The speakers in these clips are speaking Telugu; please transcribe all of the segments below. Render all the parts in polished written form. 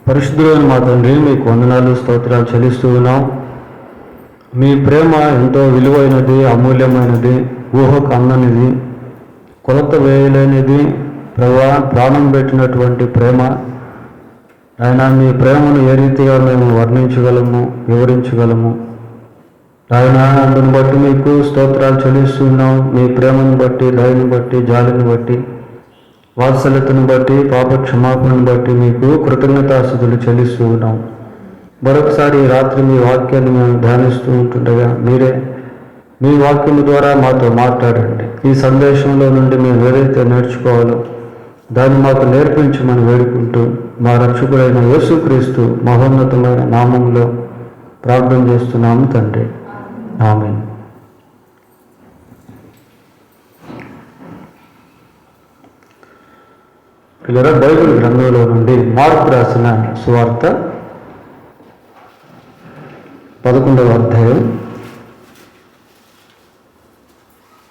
పరిశుద్ధులైన మా తండ్రి, మీకు వందనాలు స్తోత్రాలు చెల్లిస్తూ ఉన్నాం. మీ ప్రేమ ఎంతో విలువైనది, అమూల్యమైనది, ఊహకు అందనిది, కొలత వేయలేనిది. ప్రాణం పెట్టినటువంటి ప్రేమ ఆయన, మీ ప్రేమను ఏ రీతిగా మేము వర్ణించగలము, వివరించగలము? ఆయన, అందుని బట్టి మీకు స్తోత్రాలు చెల్లిస్తున్నాం. మీ ప్రేమను బట్టి, దయని బట్టి, జాలిని బట్టి, వాత్సల్యతను బట్టి, పాప క్షమాపణను బట్టి మీకు కృతజ్ఞతాస్తుతులు చెల్లిస్తూ ఉన్నాం. మరొకసారి ఈ రాత్రి మీ వాక్యాన్ని మేము ధ్యానిస్తూ ఉంటుండగా మీరే మీ వాక్యం ద్వారా మాతో మాట్లాడండి. ఈ సందేశంలో నుండి మేము ఏదైతే నేర్చుకోవాలో దాన్ని మాకు నేర్పించమని వేడుకుంటూ మా రక్షకుడైన యేసుక్రీస్తు మహోన్నతమైన నామంలో ప్రార్థన చేస్తున్నాము తండ్రి, ఆమేన్. ఇలా బైబిల్ గ్రంథంలో నుండి మార్కు రాసిన సువార్త 11వ అధ్యాయం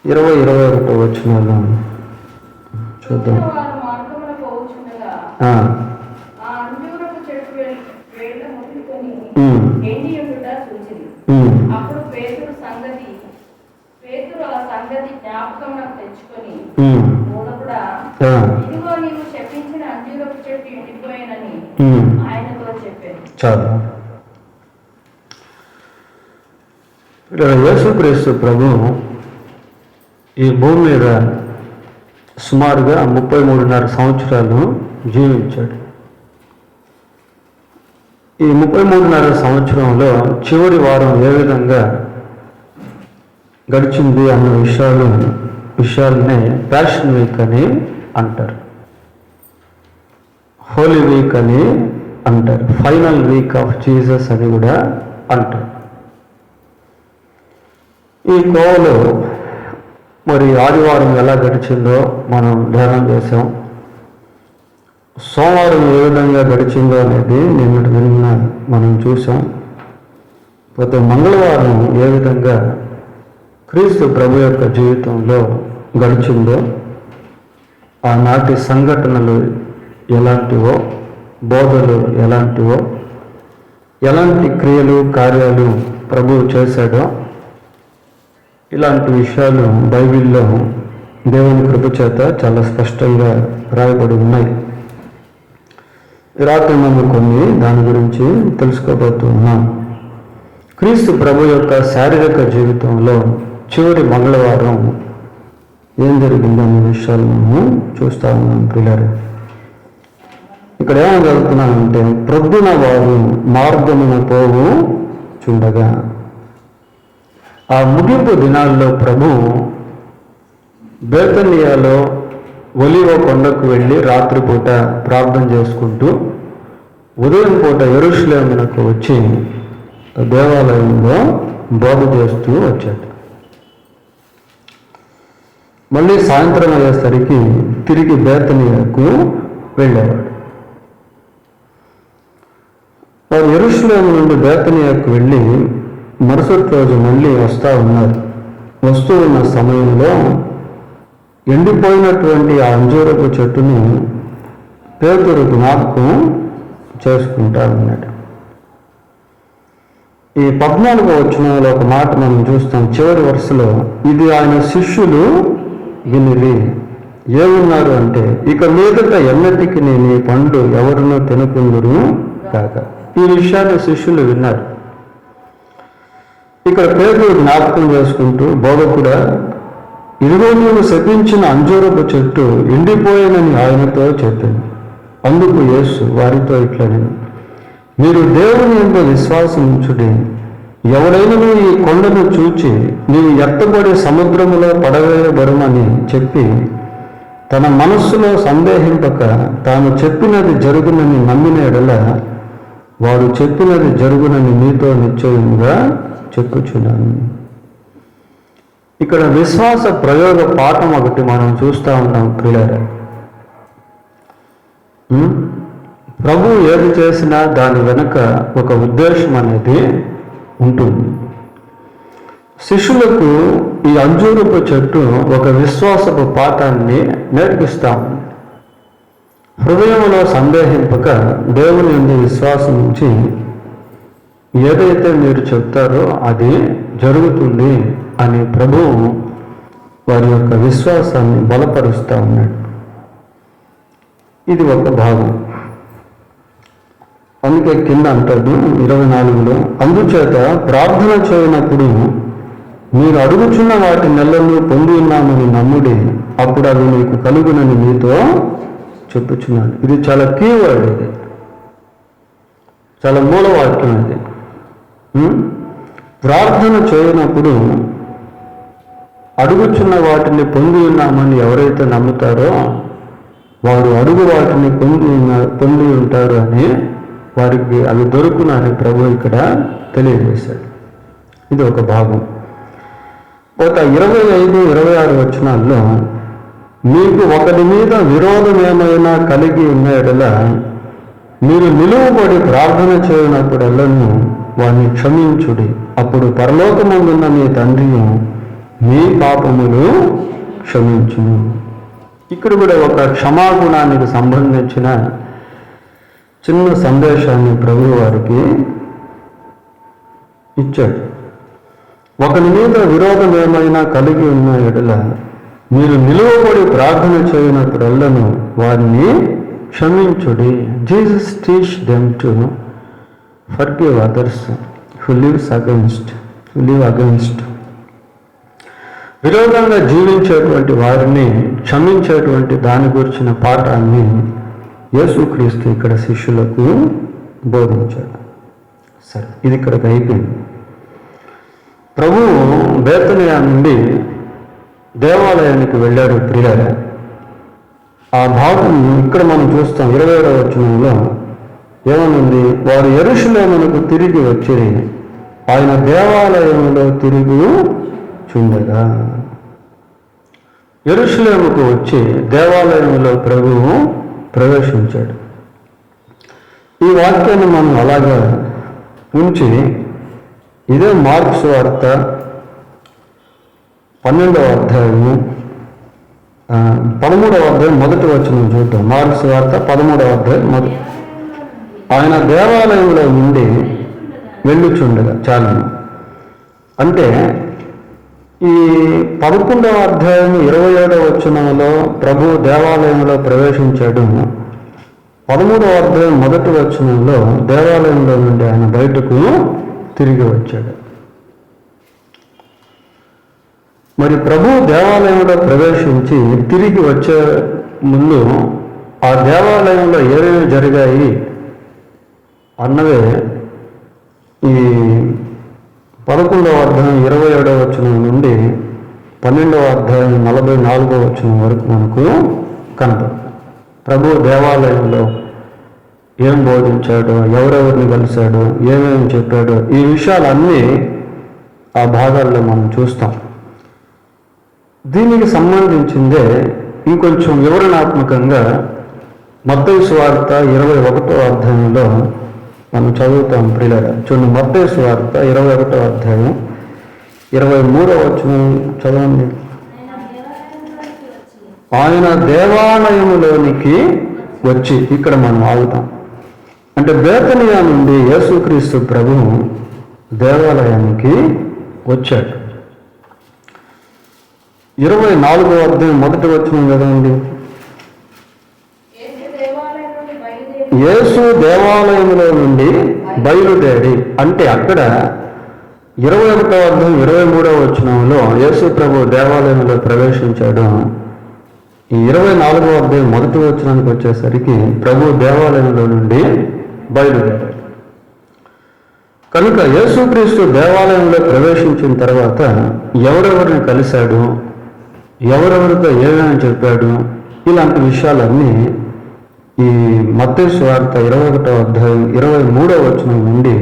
20-21 వచనాలు చూద్దాం. చాలు. యేసుక్రీస్తు ప్రభు ఈ భూమి మీద సుమారుగా 33.5 సంవత్సరాలు జీవించాడు. ఈ 33.5 సంవత్సరంలో చివరి వారం ఏ విధంగా గడిచింది అన్న విషయాలనే ప్యాషన్ వీక్ అని అంటారు, హోలీ వీక్ అని అంటారు, ఫైనల్ వీక్ ఆఫ్ జీసస్ అని కూడా అంటారు. ఈ కోవలో మరి ఆదివారం ఎలా గడిచిందో మనం ధ్యానం చేసాం. సోమవారం ఏ విధంగా గడిచిందో అనేది నిన్నటి నిన్న మనం చూసాం. పోతే మంగళవారం ఏ విధంగా క్రీస్తు ప్రభు యొక్క జీవితంలో గడిచిందో, ఆనాటి సంఘటనలు ఎలాంటివో, బోధలు ఎలాంటివో, ఎలాంటి క్రియలు కార్యాలు ప్రభువు చేశాడో, ఇలాంటి విషయాలు బైబిల్లో దేవుని కృప చేత చాలా స్పష్టంగా రాయబడి ఉన్నాయి. రాత్రి మనం కొన్ని దాని గురించి తెలుసుకోబోతున్నాం. క్రీస్తు ప్రభు యొక్క శారీరక జీవితంలో చివరి మంగళవారం ఏం జరిగిందనే విషయాలు మేము చూస్తూ ఉన్నాం పిల్లలు. ఇక్కడ ఏమని జరుగుతున్నానంటే, ప్రొద్దున వారు మార్గమున పోవు చుండగా, ఆ ముగింపు దినాల్లో ప్రభు బేతనియాలో ఒలివ కొండకు వెళ్ళి రాత్రిపూట ప్రార్థన చేసుకుంటూ ఉదయం పూట యెరూషలేమునకు వచ్చి దేవాలయంలో బోధ చేస్తూ వచ్చాడు. మళ్ళీ సాయంత్రం అయ్యేసరికి తిరిగి బేతనియాకు వెళ్ళేవాడు. వారు యెరూషలేము నుండి బేతనియాకు వెళ్ళి మరుసటి రోజు మళ్ళీ వస్తూ ఉన్న సమయంలో ఎండిపోయినటువంటి ఆ అంజూరపు చెట్టుని పేతురు జ్ఞాపకం చేసుకుంటా ఉన్నాడు. ఈ 14వ వచనంలో ఒక మాట మనం చూస్తాం, చివరి వరుసలో, ఇది ఆయన శిష్యులు వినిరి ఏమున్నారు అంటే, ఇక మీదట ఎన్నటికి నీ పండ్లు ఎవరినో తినకుందురు కాక. ఈ విషయాన్ని శిష్యులు విన్నారు. ఇక్కడ పేతురు జ్ఞాపకం చేసుకుంటూ, బోధకుడా, ఇదిగో నీవు శపించిన అంజూరపు చెట్టు ఎండిపోయినని ఆయనతో చెప్పింది. అందుకు యేసు వారితో ఇట్లనెను, మీరు దేవుని యందు విశ్వాసం ఉంచుడి. ఎవరైనా ఈ కొండను చూచి నీవు ఎత్తబడి సముద్రములో పడవేయబడుమని చెప్పి తన మనస్సులో సందేహింపక తాను చెప్పినది జరుగునని నమ్మిన ఎడల వాడు చెప్పినది జరుగునని మీతో నిశ్చయముగా చెప్పుచున్నాను. ఇక్కడ విశ్వాస ప్రయోగ పాఠం ఒకటి మనం చూస్తూ ఉన్నాం ప్రియులారా. ప్రభు ఏది చేసినా దాని వెనుక ఒక ఉద్దేశం అనేది ఉంటుంది. శిష్యులకు ఈ అంజూరపు చెట్టు ఒక విశ్వాసపు పాఠాన్ని నేర్పిస్తాం. హృదయంలో సందేహింపక దేవుని యందు విశ్వాసం ఉంచి ఏదైతే మీరు చెప్తారో అది జరుగుతుంది అని ప్రభువు వారి యొక్క విశ్వాసాన్ని బలపరుస్తూ ఉన్నాడు. ఇది ఒక భాగం. అందుకే కింద అంటాడు 24లో, అందుచేత ప్రార్థన చేయనప్పుడు మీరు అడుగుచున్న వాటి నెలలను పొంది ఉన్నామని నమ్ముడి, అప్పుడు అవి మీకు కలుగునని మీతో చెప్పుచున్నాను. ఇది చాలా కీవర్డ్, ఇది చాలా మూలవాక్యం. ఇది ప్రార్థన చేయనప్పుడు అడుగుచున్న వాటిని పొంది ఉన్నామని ఎవరైతే నమ్ముతారో వారు అడుగు వాటిని పొంది ఉంటారు అని, వారికి అవి దొరుకునని ప్రభు ఇక్కడ తెలియజేశాడు. ఇది ఒక భాగం. ఒక 25-26 వచనాల్లో, మీకు ఒకరి మీద విరోధం ఏమైనా కలిగి ఉన్న ఎడల మీరు నిలువబడి ప్రార్థన చేయనప్పుడెల్లను వారిని క్షమించుడి, అప్పుడు పరలోకమందున్న మీ తండ్రి మీ పాపములు క్షమించును. ఇక్కడ కూడా ఒక క్షమాగుణానికి సంబంధించిన చిన్న సందేశాన్ని ప్రభు వారికి ఇచ్చాడు. ఒకరి మీద విరోధం ఏమైనా కలిగి ఉన్న ఎడల మీరు నిలువబడి ప్రార్థన చేయనప్పుడెల్లను వారిని క్షమించుడి. Jesus teach them to forgive others who live against. విరోధంగా జీవించేటువంటి వారిని క్షమించేటువంటి దాని గురించిన పాఠాన్ని యేసుక్రీస్తు ఇక్కడ శిష్యులకు బోధించాడు. సరే, ఇది ఇక్కడికి అయిపోయింది. ప్రభువు బేతనియా నుండి దేవాలయానికి వెళ్ళాడు. ప్రియులారా, ఆ భాగం ఇక్కడ మనం చూస్తాం. 27వ వచనంలో ఏమనుంది? వారు యెరూషలేమునకు తిరిగి వచ్చి ఆయన దేవాలయంలో తిరిగి చుండగా. యెరూషలేముకు వచ్చి దేవాలయంలో ప్రభువు ప్రవేశించాడు. ఈ వాక్యాన్ని మనం అలాగా ఉంచి ఇదే మార్క్స్ వార్త 12వ అధ్యాయము 13వ అధ్యాయం మొదటి వచనం చూద్దాం. మార్క్స్ వార్త 13వ అధ్యాయం ఆయన దేవాలయంలో నుండి వెళ్ళుచుండగా. చాలా అంటే ఈ 11వ అధ్యాయం 27వ వచనంలో ప్రభు దేవాలయంలో ప్రవేశించాడు. 13వ అధ్యాయం మొదటి వచనంలో దేవాలయంలో నుండి ఆయన బయటకు తిరిగి వచ్చాడు. మరి ప్రభు దేవాలయంలో ప్రవేశించి తిరిగి వచ్చే ముందు ఆ దేవాలయంలో ఏమేమి జరిగాయి అన్నవే ఈ 11వ అధ్యాయం 27వ వచనం నుండి 12వ అధ్యాయం 44వ వచనం వరకు మనకు కనపడుతుంది. ప్రభు దేవాలయంలో ఏం బోధించాడో, ఎవరెవరిని కలిశాడో, ఏమేమి చెప్పాడో, ఈ విషయాలన్నీ ఆ భాగాల్లో మనం చూస్తాం. దీనికి సంబంధించిందే ఇంకొంచెం వివరణాత్మకంగా మత్తయి సువార్త 21వ అధ్యాయంలో మనం చదువుతాం. ప్రియులారా, చూడండి, మత్తయి సువార్త 21వ అధ్యాయం 23వ వచనం చదవండి. ఆయన దేవాలయములోనికి వచ్చి, ఇక్కడ మనం ఆగుతాం. అంటే బేతనియా నుండి యేసుక్రీస్తు ప్రభువు దేవాలయానికి వచ్చాడు. 24వ అధ్యాయం మొదటి వచనం కదండి. యేసు దేవాలయంలో నుండి బయలుదేరి, అంటే అక్కడ 21వ అధ్యాయం 23వ వచనంలో యేసు ప్రభు దేవాలయంలో ప్రవేశించాడు. ఈ 24వ అధ్యాయం మొదటి వచనానికి వచ్చేసరికి ప్రభు దేవాలయంలో నుండి బయలుదేరాడు. కనుక యేసుక్రీస్తు దేవాలయంలో ప్రవేశించిన తర్వాత ఎవరెవరిని కలిశాడు, ఎవరెవరితో ఏమేమి చెప్పాడు, ఇలాంటి విషయాలన్నీ ఈ మత్తయి సువార్త 21వ అధ్యాయం 23వ వచనం నుండి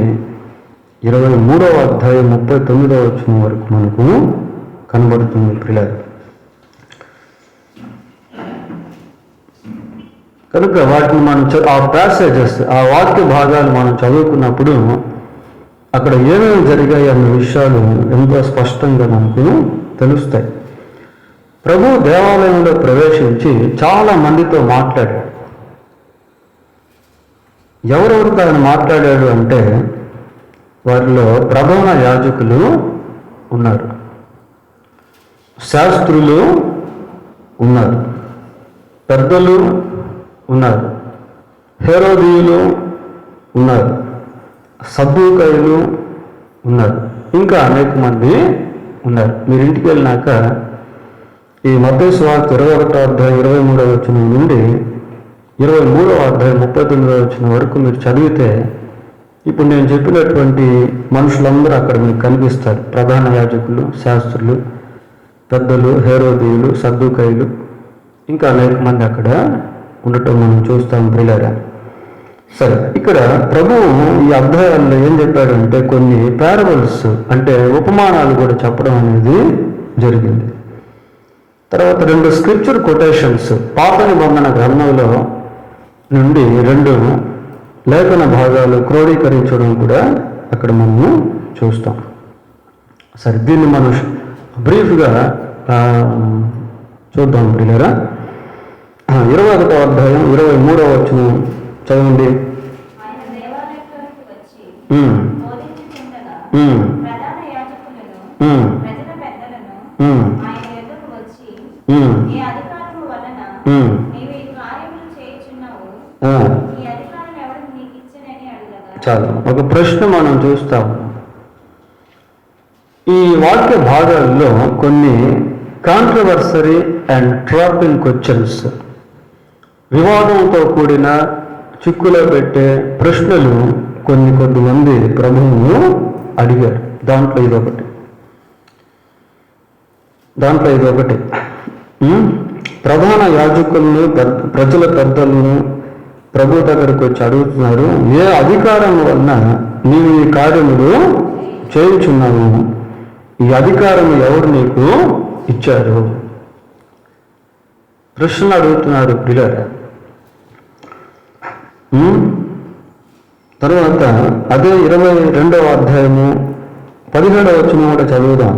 23వ అధ్యాయం 39వ వచనం వరకు మనకు కనబడుతుంది. ప్రియులారా, కనుక వాటిని మనం ఆ ప్యాసేజెస్, ఆ వాక్య భాగాలు మనం చదువుకున్నప్పుడు అక్కడ ఏమేమి జరిగాయి అన్న విషయాలు ఎంతో స్పష్టంగా మనకు తెలుస్తాయి. ప్రభు దేవాలయంలో ప్రవేశించి చాలా మందితో మాట్లాడాడు. ఎవరెవరితో ఆయన మాట్లాడాడు అంటే వారిలో ప్రధాన యాజకులు ఉన్నారు, శాస్త్రులు ఉన్నారు, పెద్దలు ఉన్నారు, హేరోదీయులు ఉన్నారు, సద్దూకయులు ఉన్నారు, ఇంకా అనేక మంది ఉన్నారు. మీరు ఇంటికి వెళ్ళినాక ఈ మత్తయి సువార్త 21వ అధ్యాయం 23వ వచనం నుండి 23వ అధ్యాయం 39వ వచనం వరకు మీరు చదివితే ఇప్పుడు నేను చెప్పినటువంటి మనుషులందరూ అక్కడ మీకు కనిపిస్తారు. ప్రధాన యాజకులు, శాస్త్రులు, పెద్దలు, హేరోదీయులు, సద్దూకయులు, ఇంకా అనేక మంది అక్కడ ఉండటం మనం చూస్తాం ప్రియులారా. సరే, ఇక్కడ ప్రభువు ఈ అధ్యాయాల్లో ఏం చెప్పాడంటే కొన్ని పారబుల్స్ అంటే ఉపమానాలు కూడా చెప్పడం అనేది జరిగింది. తర్వాత 2 స్క్రిప్చర్ కొటేషన్స్ పాత నిబంధన గ్రంథంలో నుండి 2 లేఖన భాగాలు క్రోడీకరించడం కూడా అక్కడ మనము చూస్తాం. సరే, దీన్ని మనం బ్రీఫ్గా చూద్దాం ప్రియులారా. 21వ అధ్యాయం 23వ వచనం చదవండి. చాలు, ఒక ప్రశ్న మనం చూస్తాం. ఈ వాక్య భాగాల్లో కొన్ని కాంట్రవర్సరీ అండ్ ట్రాపింగ్ క్వశ్చన్స్, వివాదంతో కూడిన చిక్కులో పెట్టే ప్రశ్నలు కొద్దిమంది ప్రభువును అడిగారు. దాంట్లో ఇదొకటి. ప్రధాన యాజకులను, ప్రజల పెద్దలను ప్రభు దగ్గరకు వచ్చి అడుగుతున్నారు, ఏ అధికారం వలన నీవు ఈ కార్యములు చేయుచున్నావు? ఈ అధికారం ఎవరు నీకు ఇచ్చారు? ప్రశ్నలు అడుగుతున్నారు పిల్లలు. తర్వాత అదే 22వ అధ్యాయము 17వ వచనం కూడా చదువుదాం.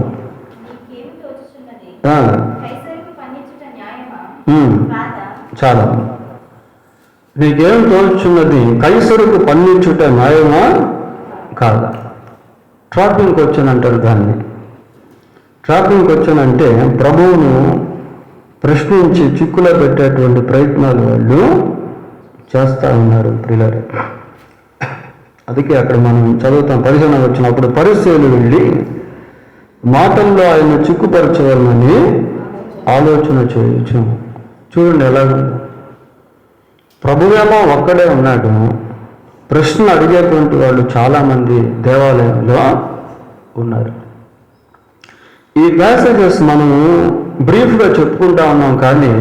చాలా, నీకేం తోచున్నది? కైసరుకు పన్నించుట న్యాయమా కాదా? ట్రాపింగ్ క్వశ్చన్ అంటారు దాన్ని. ట్రాపింగ్ క్వశ్చన్ అంటే ప్రభువును ప్రశ్నించి చిక్కులో పెట్టేటువంటి ప్రయత్నాలు వాళ్ళు చేస్తూ ఉన్నారు ప్రియులారా. అందుకే అక్కడ మనం చదువుతాం 15వ వచనం. అప్పుడు పరిసయ్యులు వెళ్ళి మాటల్లో ఆయన చిక్కుపరచవాలని ఆలోచన చేయొచ్చు. చూడండి ఎలాగుందో. ప్రభువేమో ఒక్కడే ఉన్నాడు, ప్రశ్నలు అడిగేటువంటి వాళ్ళు చాలామంది దేవాలయంలో ఉన్నారు. ఈ ప్యాసేజెస్ మనము బ్రీఫ్గా చెప్పుకుంటా ఉన్నాం, కానీ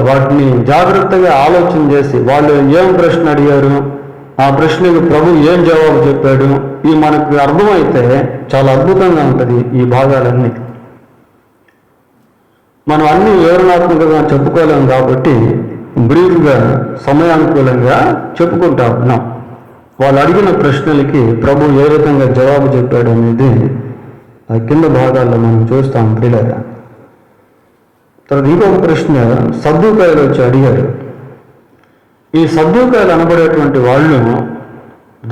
వాటిని జాగ్రత్తగా ఆలోచన చేసి వాళ్ళు ఏం ప్రశ్న అడిగారు, ఆ ప్రశ్నకు ప్రభు ఏం జవాబు చెప్పాడు, ఇవి మనకు అర్థమైతే చాలా అద్భుతంగా ఉంటుంది. ఈ భాగాలన్నీ మనం అన్ని వివరణాత్మకంగా చెప్పుకోలేము కాబట్టి బ్రీఫ్గా సమయానుకూలంగా చెప్పుకుంటా ఉన్నాం. వాళ్ళు అడిగిన ప్రశ్నలకి ప్రభు ఏ విధంగా జవాబు చెప్పాడు అనేది ఆ కింద భాగాల్లో మనం చూస్తాం ప్రియులారా. తర్వాత ఇంకొక ప్రశ్న సద్దూకాయలు వచ్చి అడిగారు. ఈ సద్దూకాయలు అనబడేటువంటి వాళ్ళు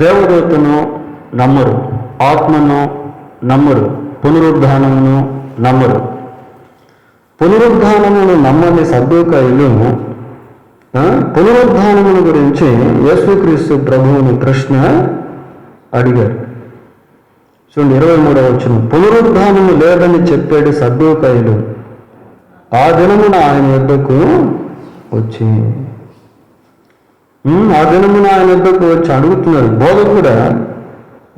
దేవదూతను నమ్మరు, ఆత్మను నమ్మరు, పునరుద్ధానమును నమ్మరు. పునరుద్ధానమును నమ్మని సద్దూకాయలు పునరుద్ధానముల గురించి యేసుక్రీస్తు ప్రభువుని ప్రశ్న అడిగారు. చూడండి 23వ వచనం. పునరుద్ధానము లేదని చెప్పాడు సద్దూకాయలు. ఆ దినమున ఆయన యొద్దకు వచ్చి అడుగుతున్నారు, బోధకుడా,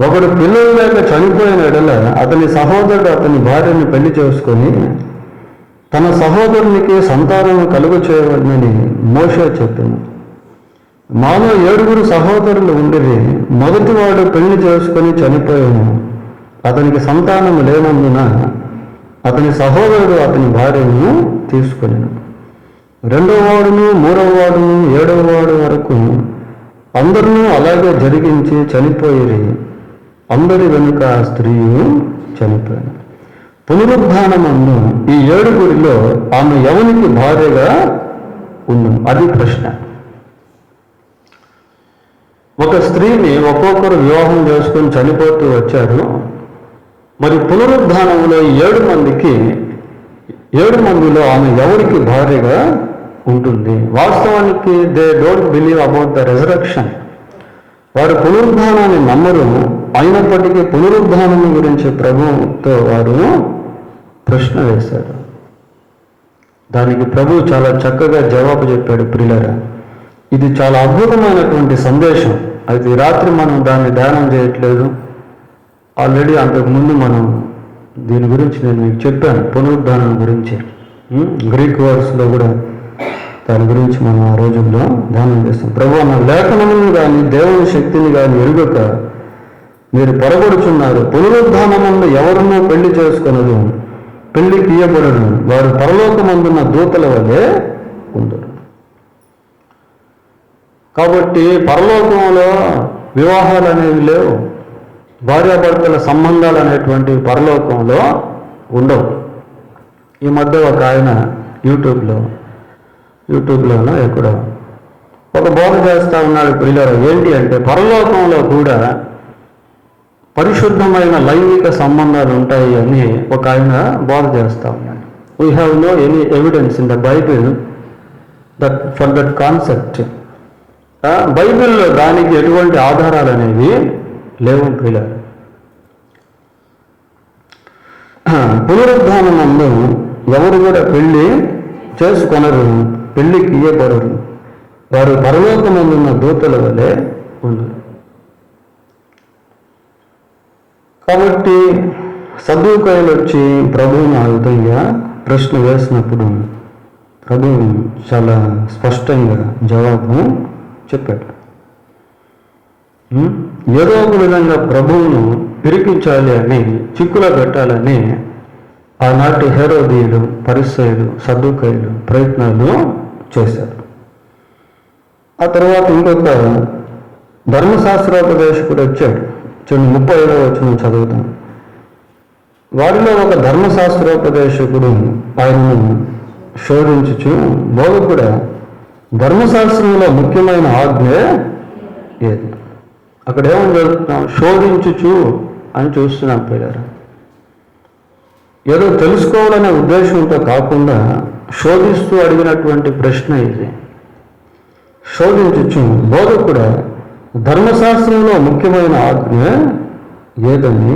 ఒకడు పిల్లలు లేక చనిపోయిన ఎడల అతని సహోదరుడు అతని భార్యని పెళ్లి చేసుకొని తన సహోదరునికి సంతానం కలుగ చేయవలనని మోషే చెప్పింది. మాలో 7 సహోదరులు ఉండిరి. మొదటివాడు పెళ్లి చేసుకొని చనిపోయాను. అతనికి సంతానం లేనందున అతని సహోదరుడు అతని భార్యను తీసుకొనిను. 2వ వాడును 3వ వాడును 7వ వాడు వరకు అందరూ అలాగే జరిగించి చనిపోయిరి. అందరి వెనుక ఆ స్త్రీ చనిపోయాను. పునరుద్ధానమందు ఈ 7 ఆమె ఎవరికి భార్యగా ఉండు? అది ప్రశ్న. ఒక స్త్రీని ఒక్కొక్కరు వివాహం చేసుకొని చనిపోతూ వచ్చారు. మరి పునరుద్ధానంలో 7 మందిలో ఆమె ఎవరికి భార్యగా ఉంటుంది? వాస్తవానికి they don't believe about the resurrection. వారు పునరుద్ధానాన్ని నమ్మరు. అయినప్పటికీ పునరుద్ధానం గురించి ప్రభువుతో వారు ప్రశ్న వేశారు. దానికి ప్రభు చాలా చక్కగా జవాబు చెప్పాడు. ప్రియులారా, ఇది చాలా అద్భుతమైనటువంటి సందేశం. అయితే ఈ రాత్రి మనం దాన్ని ధ్యానం చేయట్లేదు. ఆల్రెడీ అంతకుముందు మనం దీని గురించి నేను మీకు చెప్పాను, పునరుద్ధానం గురించి. గ్రీక్ వర్డ్స్లో కూడా దాని గురించి మనం ఆ రోజుల్లో ధ్యానం చేస్తాం. ప్రభు అన్న లేఖనమును కానీ దేవుని శక్తిని కానీ ఎరుగక మీరు పొరబడుచున్నారు. పునరుద్ధానమును ఎవరునూ పెళ్లి చేసుకొనదు, పెళ్లికి ఇయ్యబడరు. వారు పరలోకమందున్న దూతల వలె ఉందరు. కాబట్టి పరలోకంలో వివాహాలు అనేవి లేవు. భార్యాభర్తల సంబంధాలు అనేటువంటి పరలోకంలో ఉండవు. ఈ మధ్య ఒక ఆయన యూట్యూబ్లోనో ఎక్కడో ఒక బోధ చేస్తూ ఉన్నాడు. పిల్లలు ఏంటి అంటే, పరలోకంలో కూడా పరిశుద్ధమైన లైంగిక సంబంధాలు ఉంటాయి అని ఒక ఆయన బోధ చేస్తూ ఉన్నాడు. We have no any evidence in the Bible for that concept. బైబిల్లో దానికి ఎటువంటి ఆధారాలు అనేవి లేవు. పిల్లలు, పునరుద్ధానమందు ఎవరు కూడా పెళ్లి చేసుకొనరు, పెళ్లికి ఇయ్యబడరు. వారు పరలోకమందున్న దూతల వలె ఉన్నారు. కాబట్టి సద్దూకయ్యులు వచ్చి ప్రభువుని ఆ విధంగా ప్రశ్న వేసినప్పుడు ప్రభువు చాలా స్పష్టంగా జవాబు చెప్పాడు. ఏదో ఒక విధంగా ప్రభువును పిరికించాలి అని, చిక్కులో పెట్టాలని ఆనాటి హేరోదీయులు, పరిసయ్యులు, సద్దూకయ్యులు ప్రయత్నాలు చేశారు. ఆ తర్వాత ఇంకొక ధర్మశాస్త్రోపదేశకుడు వచ్చాడు. 35వ వచనం చదువుతాం. వారిలో ఒక ధర్మశాస్త్రోపదేశకుడు ఆయనను శోధించుచు, బోధకుడా, ధర్మశాస్త్రంలో ముఖ్యమైన ఆజ్ఞ ఏది? అక్కడ ఏమని జరుగుతున్నాం? శోధించుచు అని చూస్తున్నాం. పిల్లలు, ఏదో తెలుసుకోవాలనే ఉద్దేశంతో కాకుండా శోధిస్తూ అడిగినటువంటి ప్రశ్న ఇది. శోధించుచు, బోధకుడా, ధర్మశాస్త్రంలో ముఖ్యమైన ఆజ్ఞ ఏదని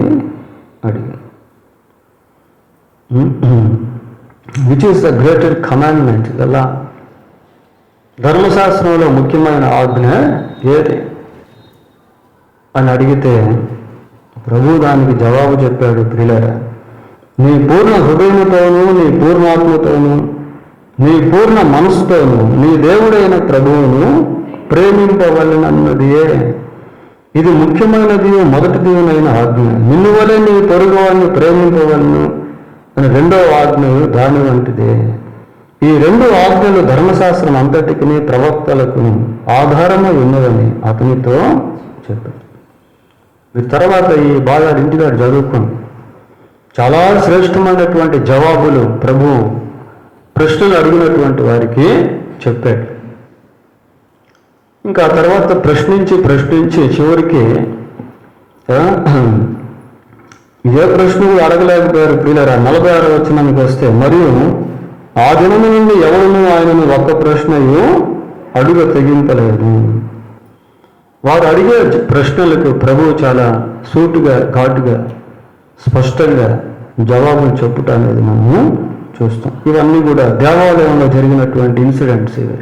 అడిగాను. Which is the greater commandment? కదా, ధర్మశాస్త్రంలో ముఖ్యమైన ఆజ్ఞ ఏది అని అడిగితే ప్రభు దానికి జవాబు చెప్పాడు. ప్రియులారా, నీ పూర్ణ హృదయముతోనూ, నీ పూర్ణాత్మతోనూ, నీ పూర్ణ మనసుతోనూ నీ దేవుడైన ప్రభువును ప్రేమింపవలెనన్నదియే ఇది ముఖ్యమైనది, మొదటిదినైన ఆజ్ఞ. నిన్ను వలె నీ పొరుగువాన్ని ప్రేమింపవలను అని 2వ ఆజ్ఞ దాని వంటిదే. ఈ 2 ఆజ్ఞలు ధర్మశాస్త్రం అంతటికి ప్రవక్తలకు ఆధారమై ఉన్నదని అతనితో చెప్పాడు. తర్వాత ఈ భాగాలు ఇంటికాడ చదువుకోండి. చాలా శ్రేష్టమైనటువంటి జవాబులు ప్రభు ప్రశ్నలు అడిగినటువంటి వారికి చెప్పాడు. ఇంకా తర్వాత ప్రశ్నించి చివరికి ఏ ప్రశ్నలు అడగలేకపోయారు. ప్రియులారా, 46వ వచనానికి వస్తే, మరియు ఆ దినము నుండి ఎవరునూ ఆయనను ఒక్క ప్రశ్నయు అడుగ తెగింపలేదు. వారు అడిగే ప్రశ్నలకు ప్రభువు చాలా సూటుగా, ఘాటుగా, స్పష్టంగా జవాబులు చెప్పుట అనేది మనము చూస్తాం. ఇవన్నీ కూడా దేవాలయంలో జరిగినటువంటి ఇన్సిడెంట్స్. ఇవి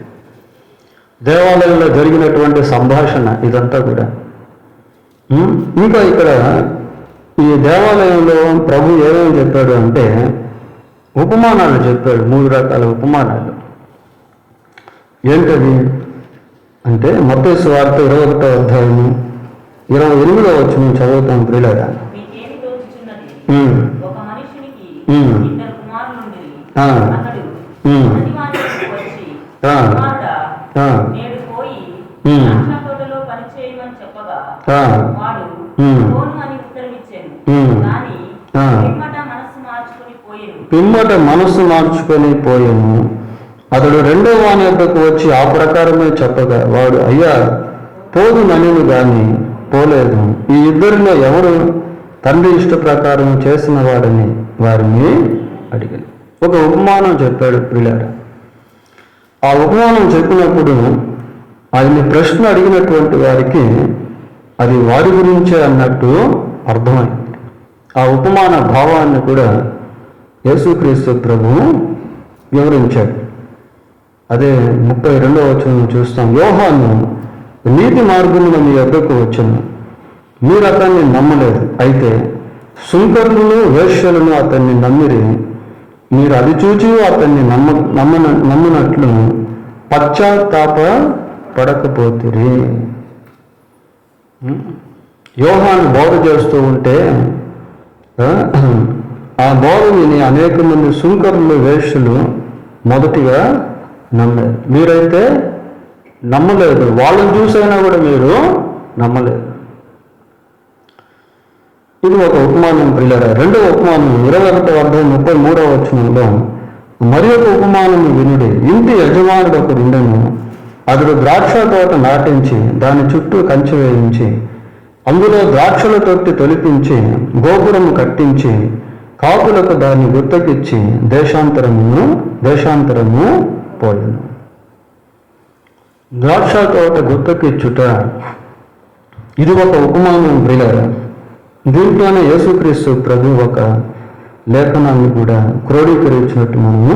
దేవాలయంలో జరిగినటువంటి సంభాషణ ఇదంతా కూడా. ఇంకా ఇక్కడ ఈ దేవాలయంలో ప్రభు ఏమేమి చెప్పాడు అంటే ఉపమానాలు చెప్పాడు. 3 రకాల ఉపమానాలు. ఏంటది అంటే మత్తయి సువార్త 21వ అధ్యాయము 28వ వచనం చదువుతాం. ప్రియులారా, పిమ్మట మనస్సు మార్చుకొని పోయాను. అతడు 2వ వాని వద్దకు వచ్చి ఆ ప్రకారమే చెప్పగా, వాడు, అయ్యా, పోదుననిను గాని పోలేదు. ఈ ఇద్దరిలో ఎవరు తండ్రి ఇష్ట ప్రకారం చేసిన వాడని వారిని అడిగాను. ఒక ఉపమానం చెప్పాడు ప్రియులారా. ఆ ఉపమానం చెప్పినప్పుడు ఆయన్ని ప్రశ్న అడిగినటువంటి వారికి అది వారి గురించే అన్నట్టు అర్థమైంది. ఆ ఉపమాన భావాన్ని కూడా యేసుక్రీస్తు ప్రభువు వివరించాడు. అదే 32వ వచనం చూస్తాం. యోహాను నీతి మార్గమున మీ యొద్దకు వచ్చును, మీరు అతన్ని నమ్మలేదు. అయితే సుంకరులను వేశ్యలను అతన్ని నమ్మిరి, మీరు అది చూచి అతన్ని నమ్మినట్లు పశ్చాత్తాప పడకపోతిరి. యోహాను బోధ చేస్తూ ఉంటే ఆ బోధ విని అనేక మంది సుంకరులు వేశ్యలు మొదటిగా నమ్మారు. మీరైతే నమ్మలేదు, వాళ్ళని చూసైనా కూడా మీరు నమ్మలేదు. ఇది ఒక ఉపమానం ప్రియులారా. రెండవ ఉపమానం 21వ అధ్యాయం 33వ వచనంలో మరి ఒక ఉపమానం వినుడి. ఇంటి యజమానుడు ఒకడు ఉండెను. అతడు ద్రాక్ష తోట నాటించి దాని చుట్టూ కంచె వేయించి అందులో ద్రాక్షల తొట్టి తొలిపించి గోపురము కట్టించి కాపులకు దాన్ని గుర్తకిచ్చి దేశాంతరము పోయెను. ద్రాక్ష తోట గుర్తకిచ్చుట ఇది ఒక ఉపమానం ప్రియులారా. దీంట్లోనే యేసుక్రీస్తు ప్రభు ఒక లేఖనాన్ని కూడా క్రోడీకరించినట్టు మనము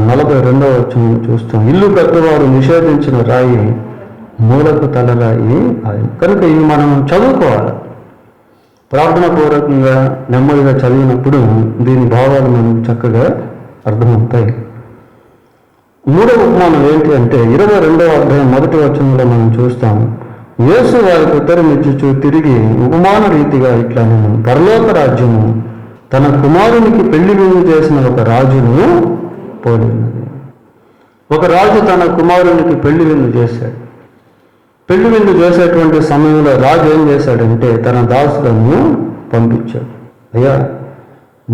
42వ వచనం చూస్తాం. ఇల్లు కట్టువారు నిషేధించిన రాయి మూలకు తలరాయి ఆయన. కనుక ఇవి మనం చదువుకోవాలి. ప్రార్థన పూర్వకంగా నెమ్మదిగా చదివినప్పుడు దీని భావాలు మనకు చక్కగా అర్థమవుతాయి. మూడవ ఉపమానం ఏంటి అంటే 22వ అధ్యాయం 1వ వచనంలో మనం చూస్తాం. యేసు వారికి ఉత్తరమిచ్చుచు తిరిగి ఉపమాన రీతిగా ఇట్లా నేను పరలోక రాజ్యము తన కుమారునికి పెళ్లి విందు చేసిన ఒక రాజును పోలినది. ఒక రాజు తన కుమారునికి పెళ్లి విందు చేశాడు. పెళ్లి విందు చేసేటువంటి సమయంలో రాజు ఏం చేశాడంటే తన దాసులను పంపించాడు. అయ్యా,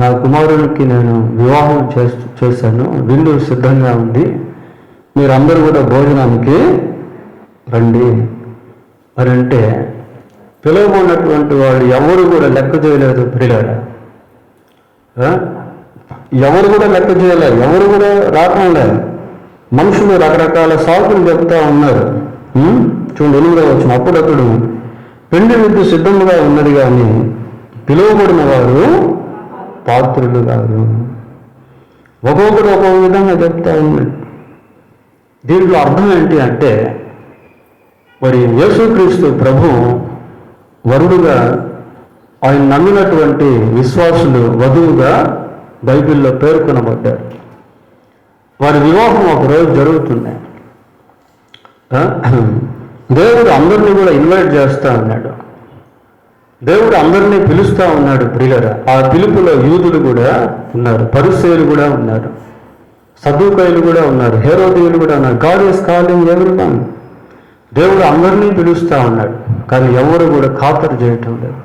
నా కుమారునికి నేను వివాహం చేశాను, విందు సిద్ధంగా ఉంది, మీరందరూ కూడా భోజనానికి రండి అని అంటే పిలువబడినటువంటి వాళ్ళు ఎవరు కూడా లెక్క చేయలేదు ప్రియులారా. ఎవరు కూడా లెక్క చేయలేదు, ఎవరు కూడా రావటం లేదు. మనుషులు రకరకాల సాకులు చెప్తా ఉన్నారు. చూడండి 8వ వచనం. అప్పుడు అతడు పెళ్లి విందు సిద్ధంగా ఉన్నది కానీ పిలువబడిన వారు పాత్రులు కాదు. ఒక్కొక్కరు ఒక్కొక్క విధంగా చెప్తా ఉన్నాడు. దీంట్లో అర్థం ఏంటి అంటే మరి యేసుక్రీస్తు ప్రభు వరుడుగా ఆయన నమ్మినటువంటి విశ్వాసులు వధువుగా బైబిల్లో పేర్కొనబడ్డారు. వారి వివాహం ఒకరోజు జరుగుతుంది. దేవుడు అందరినీ కూడా ఇన్వైట్ చేస్తూ ఉన్నాడు. దేవుడు అందరినీ పిలుస్తూ ఉన్నాడు ప్రియులారా. ఆ పిలుపులో యూదులు కూడా ఉన్నారు, పరిసయ్యులు కూడా ఉన్నారు, సద్దూకయ్యులు కూడా ఉన్నారు, హేరోదీయులు కూడా ఉన్నారు. God is calling everyone. దేవుడు అందరినీ పిలుస్తూ ఉన్నాడు. కానీ ఎవరు కూడా ఖాతరు చేయటం లేదు,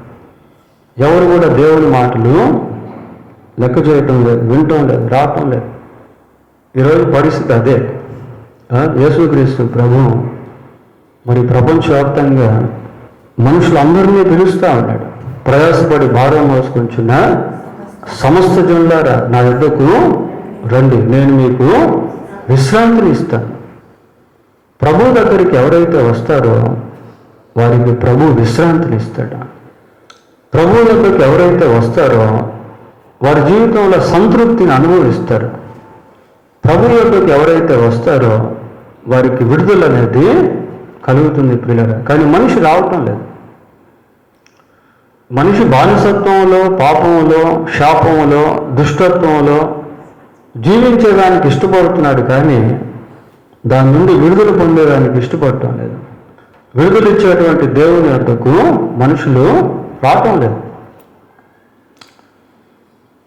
ఎవరు కూడా దేవుని మాటలు లెక్క చేయటం లేదు, వినటం లేదు, రావటం లేదు. ఈరోజు పరిస్థితి అదే. యేసుక్రీస్తు ప్రభు మరి ప్రపంచవ్యాప్తంగా మనుషులందరినీ పిలుస్తూ ఉన్నాడు. ప్రయాసపడి భారం మోసుకుంటున్న సమస్త జనులారా నా యొద్దకు రండి, నేను మీకు విశ్రాంతిని ఇస్తాను. ప్రభు దగ్గరికి ఎవరైతే వస్తారో వారికి ప్రభు విశ్రాంతిని ఇస్తాడు. ప్రభు దగ్గరికి ఎవరైతే వస్తారో వారి జీవితంలో సంతృప్తిని అనుభవిస్తారు. ప్రభు యొద్దకు ఎవరైతే వస్తారో వారికి విడుదల అనేది కలుగుతుంది ప్రియులారా. కానీ మనిషి రావటం లేదు. మనిషి బానిసత్వంలో, పాపంలో, శాపంలో, దుష్టత్వంలో జీవించేదానికి ఇష్టపడుతున్నాడు, కానీ దాని నుండి విడుదల పొందేదానికి ఇష్టపడటం లేదు. విడుదల ఇచ్చేటువంటి దేవుని వద్దకు మనుషులు రావటం లేదు.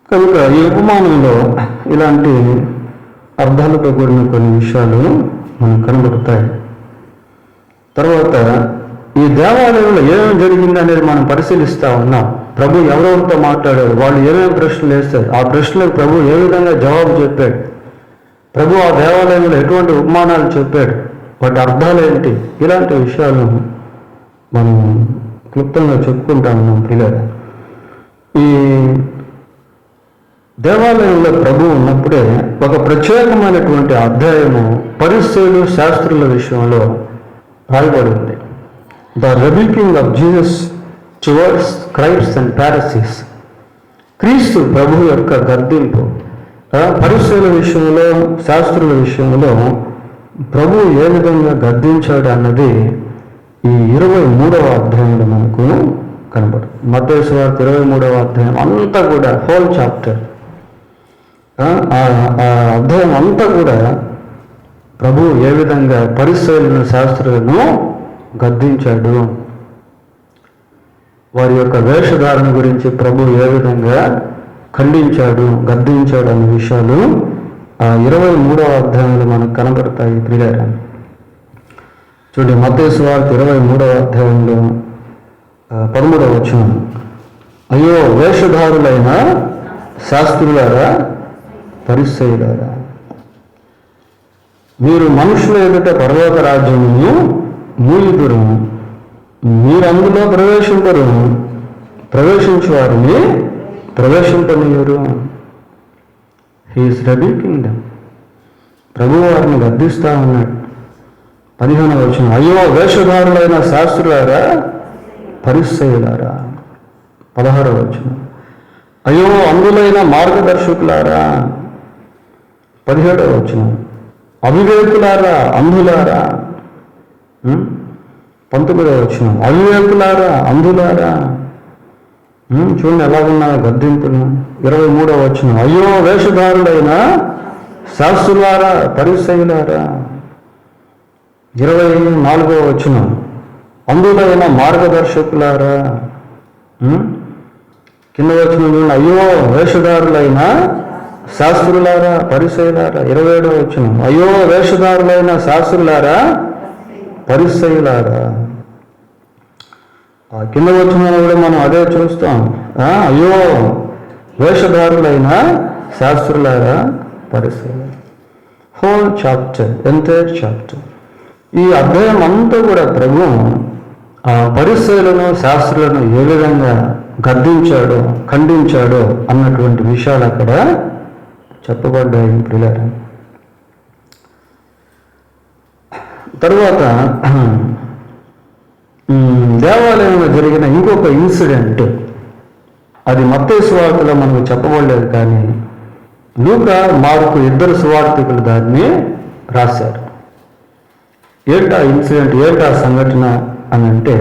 కనుక ఈ ఉపమానంలో ఇలాంటి అర్థాలతో కూడిన కొన్ని విషయాలు మనకు కనబడతాయి. తర్వాత ఈ దేవాలయంలో ఏమేమి జరిగింది అనేది మనం పరిశీలిస్తూ ఉన్నాం. ప్రభు ఎవరెవరితో మాట్లాడారు, వాళ్ళు ఏమేమి ప్రశ్నలు వేస్తారు, ఆ ప్రశ్నలకు ప్రభు ఏ విధంగా జవాబు చెప్పాడు, ప్రభు ఆ దేవాలయంలో ఎటువంటి ఉపమానాలు చెప్పాడు, వాటి అర్థాలు ఏంటి, ఇలాంటి విషయాలను మనం క్లుప్తంగా చెప్పుకుంటా ఉన్నాం పిల్లలు. ఈ దేవాలయంలో ప్రభువు ఉన్నప్పుడే ఒక ప్రత్యేకమైనటువంటి అధ్యాయము పరిసయ్యులు శాస్త్రుల విషయంలో రాయబడి ఉంది. The rebuking of Jesus towards scribes and Pharisees. క్రీస్తు ప్రభు యొక్క గద్దింపు పరిసయ్యుల విషయంలో, శాస్త్రుల విషయంలో ప్రభువు ఏ విధంగా గద్దించాడు అన్నది ఈ 23వ అధ్యాయంలో మనకు కనబడు. మత్తయి సువార్త 23వ అధ్యాయం అంతా కూడా హోల్ చాప్టర్, ఆ అధ్యాయం అంతా కూడా ప్రభువు ఏ విధంగా పరిసయ్యులను, శాస్త్రులను గద్దించాడు, వారి యొక్క వేషధారణ గురించి ప్రభు ఏ విధంగా ఖండించాడు, గద్దించాడు అనే విషయాలు ఆ 23వ అధ్యాయంలో మనకు కనబడతాయి ప్రియులారా. చూడండి, మత్తయి సువార్త 23వ అధ్యాయంలో 13వ వచనం. అయ్యో వేషధారులైన శాస్త్రులారా, పరిసయ్యులారా, మీరు మనుషుల ఎదుట పరలోక రాజ్యమును మూయుదురు, మీరు అందులో ప్రవేశింపరు, ప్రవేశించు వారిని ప్రవేశింపనీయరు. He is rebuking them. ప్రభు వారిని గద్దిస్తా ఉన్నాడు. 15వ వచనం. అయ్యో వేషధారులైన శాస్త్రులారా, పరిసయ్యులారా. 16వ వచనం. అయ్యో అందులైన మార్గదర్శకులారా. 17వ వచనం. అవివేకులారా, అంధులారా. 19వ వచనం. అవివేకులారా, అంధులారా. చూడండి ఎలాగున్నా గద్దింపులు. 23వ వచనం. అయ్యో వేషధారులైన శాస్త్రులారా, పరిసయ్యులారా. 24వ వచనం. అందులైన మార్గదర్శకులారా. కింద వచనం చూడండి. అయ్యో వేషధారులైన శాస్త్రులారా, పరిసయ్యులారా. 27వ వచనం. అయ్యో వేషధారులైన శాస్త్రులారా, పరిసయ్యులారా. ఆ కింద వచనంలో కూడా మనం అదే చూస్తాం. అయ్యో వేషధారులైన శాస్త్రులారా, పరిసయ్యులారా. Whole chapter, entire chapter. ఈ అధ్యాయం అంతా కూడా ప్రభు ఆ పరిసయ్యులను, శాస్త్రులను ఏ విధంగా గద్దించాడో, ఖండించాడో అన్నటువంటి విషయాలు అక్కడ చెప్పబడ్డాయి ప్రియులారా. తరువాత దేవాలయంలో జరిగిన ఇంకొక ఇన్సిడెంట్, అది మత్తయి సువార్తలో మనకు చెప్పబడలేదు, కానీ లూకా, మార్కు ఇద్దరు సువార్తికులు దాన్ని రాశారు. ఏంటా ఇన్సిడెంట్, ఏంటా సంఘటన అని అంటే,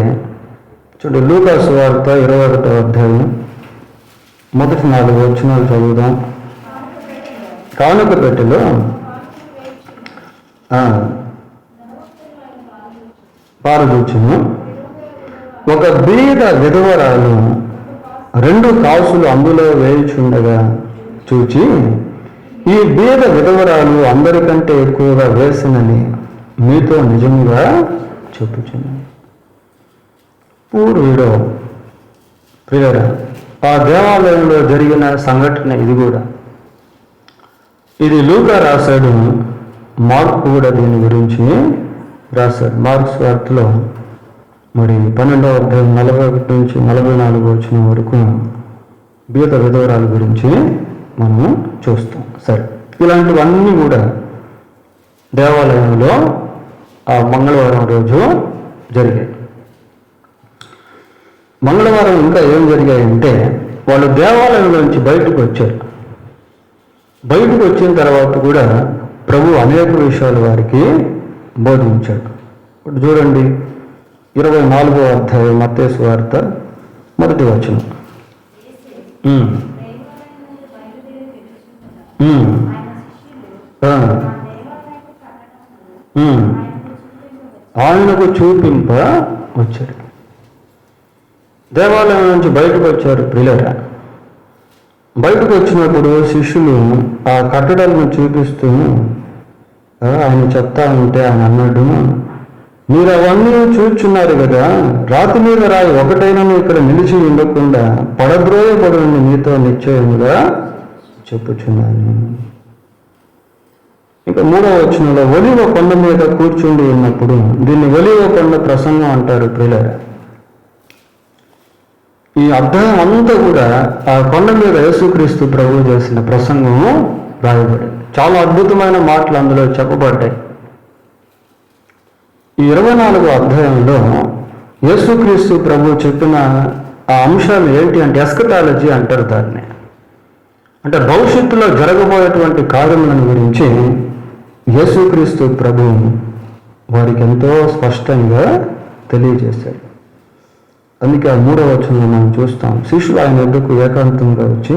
చూడండి లూకా సువార్త 21వ అధ్యాయం మొదటి 4 వచనాలు చదువుదాం. కానుక పెట్టెలో పారదూచును. ఒక బీద విధవరాలు 2 కాసులు అందులో వేయుచుండగా చూచి, ఈ బీద విధవరాలు అందరికంటే ఎక్కువగా వేసినని మీతో నిజంగా చెప్పుచున్నాను. Poor widow. ప్రియరా, ఆ దేవాలయంలో జరిగిన సంఘటన ఇది కూడా. ఇది లూకా రాశాడు, మార్కు కూడా దీని గురించి రాశాడు. మార్క్స్ వార్తలో మరి 12వ అధ్యాయం 41 నుంచి 44 వచనం వరకు బీద విధవరాల గురించి మనము చూస్తాం. సరే, ఇలాంటివన్నీ కూడా దేవాలయంలో ఆ మంగళవారం రోజు జరిగాయి. మంగళవారం ఇంకా ఏం జరిగాయంటే, వాళ్ళు దేవాలయం నుంచి బయటకు వచ్చారు. బయటకు వచ్చిన తర్వాత కూడా ప్రభు అనేక విషయాలు వారికి బోధించాడు. ఇప్పుడు చూడండి 24వ అధ్యాయం మత్తయి సువార్త 1వ వచనం. ఆయనకు చూపింప వచ్చాడు. దేవాలయం నుంచి బయటకు వచ్చారు ప్రియులారా. బయటకు వచ్చినప్పుడు శిష్యులు ఆ కట్టడాలను చూపిస్తూ ఆయన చెప్తా ఉంటే ఆయన అన్నాడు, మీరు అవన్నీ చూచున్నారు కదా, రాతి మీద రాయి ఒకటైనా ఇక్కడ నిలిచి ఉండకుండా పడద్రోయబడుని మీతో నిశ్చయముగా చెప్పుచున్నాను. ఇంకా 3వ వచనంలో ఒలీవ కొండ మీద కూర్చుండి ఉన్నప్పుడు, దీన్ని ఒలీవ కొండ ప్రసంగం అంటారు ప్రియులారా. ఈ అధ్యాయం అంతా కూడా ఆ కొండ మీద యేసుక్రీస్తు ప్రభువు చేసిన ప్రసంగము రాయబడింది. చాలా అద్భుతమైన మాటలు అందులో చెప్పబడ్డాయి. ఈ 24వ అధ్యాయంలో యేసుక్రీస్తు ప్రభువు చెప్పిన ఆ అంశాలు ఏంటి అంటే ఎస్కటాలజీ అంటారు దాన్ని. అంటే భవిష్యత్తులో జరగబోయేటువంటి కార్యములను గురించి యేసుక్రీస్తు ప్రభువు వారికి ఎంతో స్పష్టంగా తెలియజేశారు. అందుకే ఆ 3వ వచనంలో మనం చూస్తాం, శిష్యులు ఆయన వద్దకు ఏకాంతంగా వచ్చి,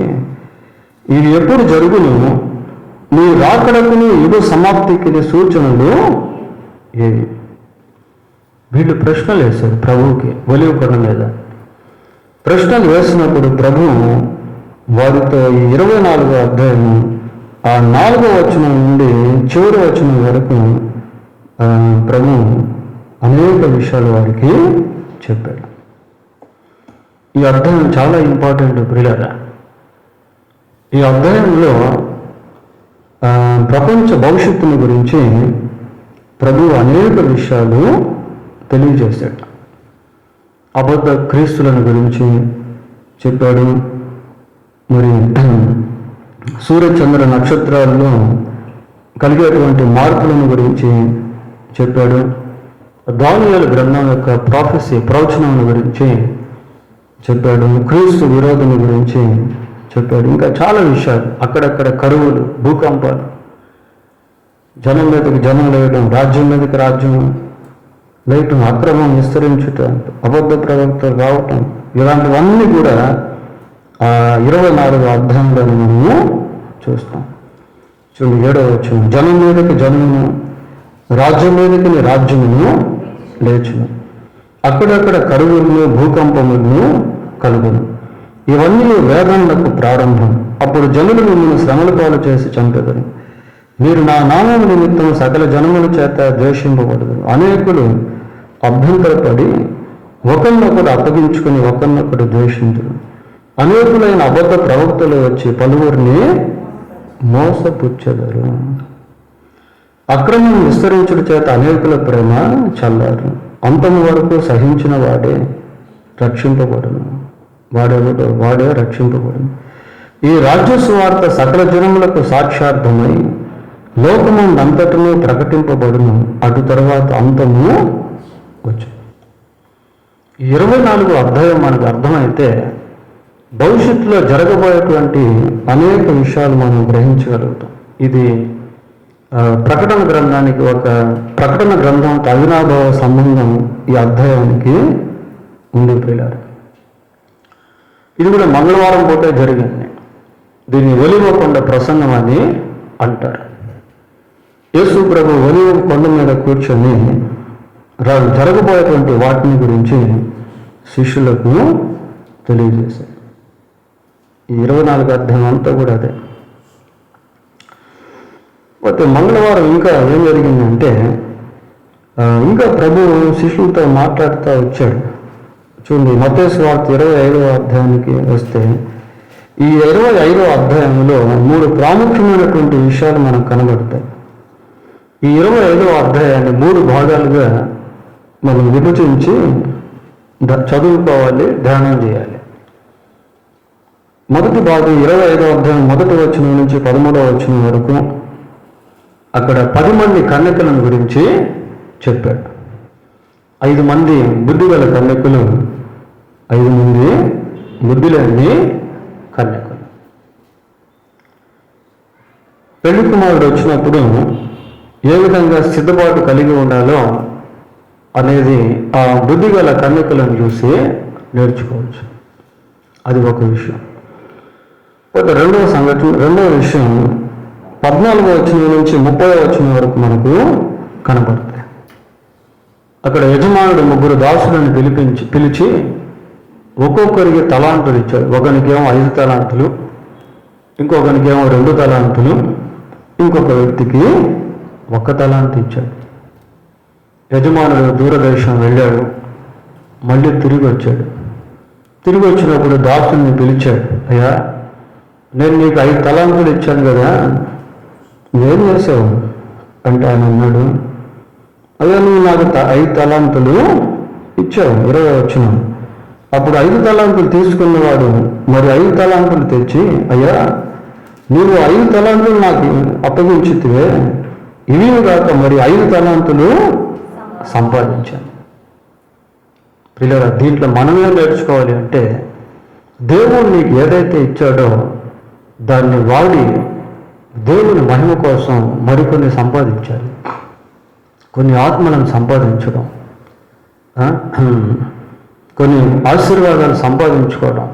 ఇది ఎప్పుడు జరుగును, నీ రాకడకుని యుగ సమాప్తికి సూచనలు ఏవి? వీళ్ళు ప్రశ్నలు వేశారు ప్రభువుకి ఒలీవ కొండ మీద. ప్రశ్నలు వేసినప్పుడు ప్రభువు వారితో ఈ 24వ అధ్యాయం ఆ 4వ వచనం నుండి చివరి వచనం వరకు ప్రభు అనేక విషయాలు వారికి చెప్పాడు. ఈ అధ్యాయం చాలా ఇంపార్టెంట్ ప్రియులారా. ఈ అధ్యాయంలో ప్రపంచ భవిష్యత్తుని గురించి ప్రభువు అనేక విషయాలు తెలియజేశాడు. అబద్ధ క్రీస్తులను గురించి చెప్పాడు. మరి సూర్యచంద్ర నక్షత్రాల్లో కలిగేటువంటి మార్పులను గురించి చెప్పాడు. దానియేలు గ్రంథం యొక్క ప్రవచనం గురించి చెప్పాడు. క్రీస్తు విరోధం గురించి చెప్పాడు. ఇంకా చాలా విషయాలు, అక్కడక్కడ కరువులు, భూకంపాలు, జనం మీదకి జనం లేయడం, రాజ్యం మీదకి రాజ్యం లేయటం, అక్రమం విస్తరించటం, అబద్ధ ప్రవక్తలు రావటం, ఇలాంటివన్నీ కూడా 24వ అధ్యాయంలో మనము చూస్తాం. చూడండి 7వ వచనం, జనం మీదకి జనమును, రాజ్యం మీదకి రాజ్యమును లేచును, అక్కడక్కడ కరువులను భూకంపములను కలుగును, ఇవన్నీ వేదనలకు ప్రారంభం. అప్పుడు జనులు మిమ్మల్ని శ్రమల పాలు చేసి చంపెదరు. మీరు నా నామము నిమిత్తం సకల జనముల చేత ద్వేషింపబడదు. అనేకులు అభ్యంతరపడి ఒకరినొకడు అప్పగించుకుని ఒకరినొకడు ద్వేషించరు. అనేకులైన అబద్ధ ప్రవక్తలు వచ్చి పలువురిని మోసపుచ్చెదరు. అక్రమం విస్తరించుట చేత అనేకుల ప్రేమ చల్లారు. అంతము వరకు సహించిన వాడే రక్షింపబడును. వాడే రక్షింపబడును. ఈ రాజ్య సువార్త సకల జనములకు సాక్షార్థమై లోకమందంతటను ప్రకటింపబడును. అటు తర్వాత అంతము వచ్చు. 24వ అధ్యాయం మనకు అర్థమైతే భవిష్యత్తులో జరగబోయేటువంటి అనేక విషయాలు మనం గ్రహించగలుగుతాం. ఇది ప్రకటన గ్రంథానికి ఒక ప్రకటన గ్రంథంతో అవినాభావ సంబంధం ఈ అధ్యాయానికి ఉంది ప్రియులారా. ఇది కూడా మంగళవారం పూటే జరిగింది. దీన్ని ఒలీవ కొండ ప్రసంగం అని అంటారు. యేసు ప్రభు ఒలీవ కొండ మీద కూర్చొని జరగబోయేటువంటి వాటిని గురించి శిష్యులకు తెలియజేశారు. ఈ 24వ అధ్యాయం అంతా కూడా అదే. అయితే మంగళవారం ఇంకా ఏం జరిగిందంటే, ఇంకా ప్రభు శిష్యులతో మాట్లాడుతూ వచ్చాడు. చూడండి మత్తయి సువార్త 25వ అధ్యాయానికి వస్తే, ఈ 25వ అధ్యాయంలో 3 ప్రాముఖ్యమైనటువంటి విషయాలు మనకు కనబడతాయి. ఈ 25వ అధ్యాయాన్ని 3 భాగాలుగా మనం విభజించి చదువుకోవాలి, ధ్యానం చేయాలి. మొదటి భాగం 25వ అధ్యాయం 1వ వచనం నుంచి 13వ వచనం వరకు అక్కడ 10 మంది కన్యకలను గురించి చెప్పాడు. 5 మంది బుద్ధిగల కన్యకులు, 5 మంది బుద్ధి లేని కన్యకులు. పెళ్లి కుమారుడు వచ్చినప్పుడు ఏ విధంగా సిద్ధపాటు కలిగి ఉండాలో అనేది ఆ బుద్ధిగల కన్యకులను చూసి నేర్చుకోవచ్చు. అది ఒక విషయం. రెండవ విషయం 14వ వచనం నుంచి 30వ వచనం వరకు మనకు కనబడతాయి. అక్కడ యజమానుడు 3 దాసులను పిలిచి ఒక్కొక్కరికి తలాంతులు ఇచ్చాడు. ఒకనికేమో 5 తలాంతులు, ఇంకొకనికేమో 2 తలాంతులు, ఇంకొక వ్యక్తికి 1 తలాంతు ఇచ్చాడు. యజమానుడు దూరదేశం వెళ్ళాడు, మళ్ళీ తిరిగి వచ్చాడు. తిరిగి వచ్చినప్పుడు దాసుని పిలిచాడు, అయ్యా నేను నీకు 5 తలాంతులు ఇచ్చాను కదా, ఏం చేసావు? అంటే ఆయన అన్నాడు, అయ్యా నువ్వు నాకు 5 తలాంతులు ఇచ్చావు. 20 వచ్చిన అప్పుడు 5 తలాంతులు తీసుకున్నవాడు మరి 5 తలాంతులు తెచ్చి, అయ్యా నీవు 5 తలాంతులు నాకు అప్పగించితివే, ఇవి కాక మరి 5 తలాంతులు సంపాదించాను. పిల్లరా, దీంట్లో మనమే నేర్చుకోవాలి అంటే దేవుడు నీకు ఏదైతే ఇచ్చాడో దాన్ని వాడి దేవుని మహిమ కోసం మరికొన్ని సంపాదించాలి. కొన్ని ఆత్మలను సంపాదించడం, కొన్ని ఆశీర్వాదాలు సంపాదించుకోవడం.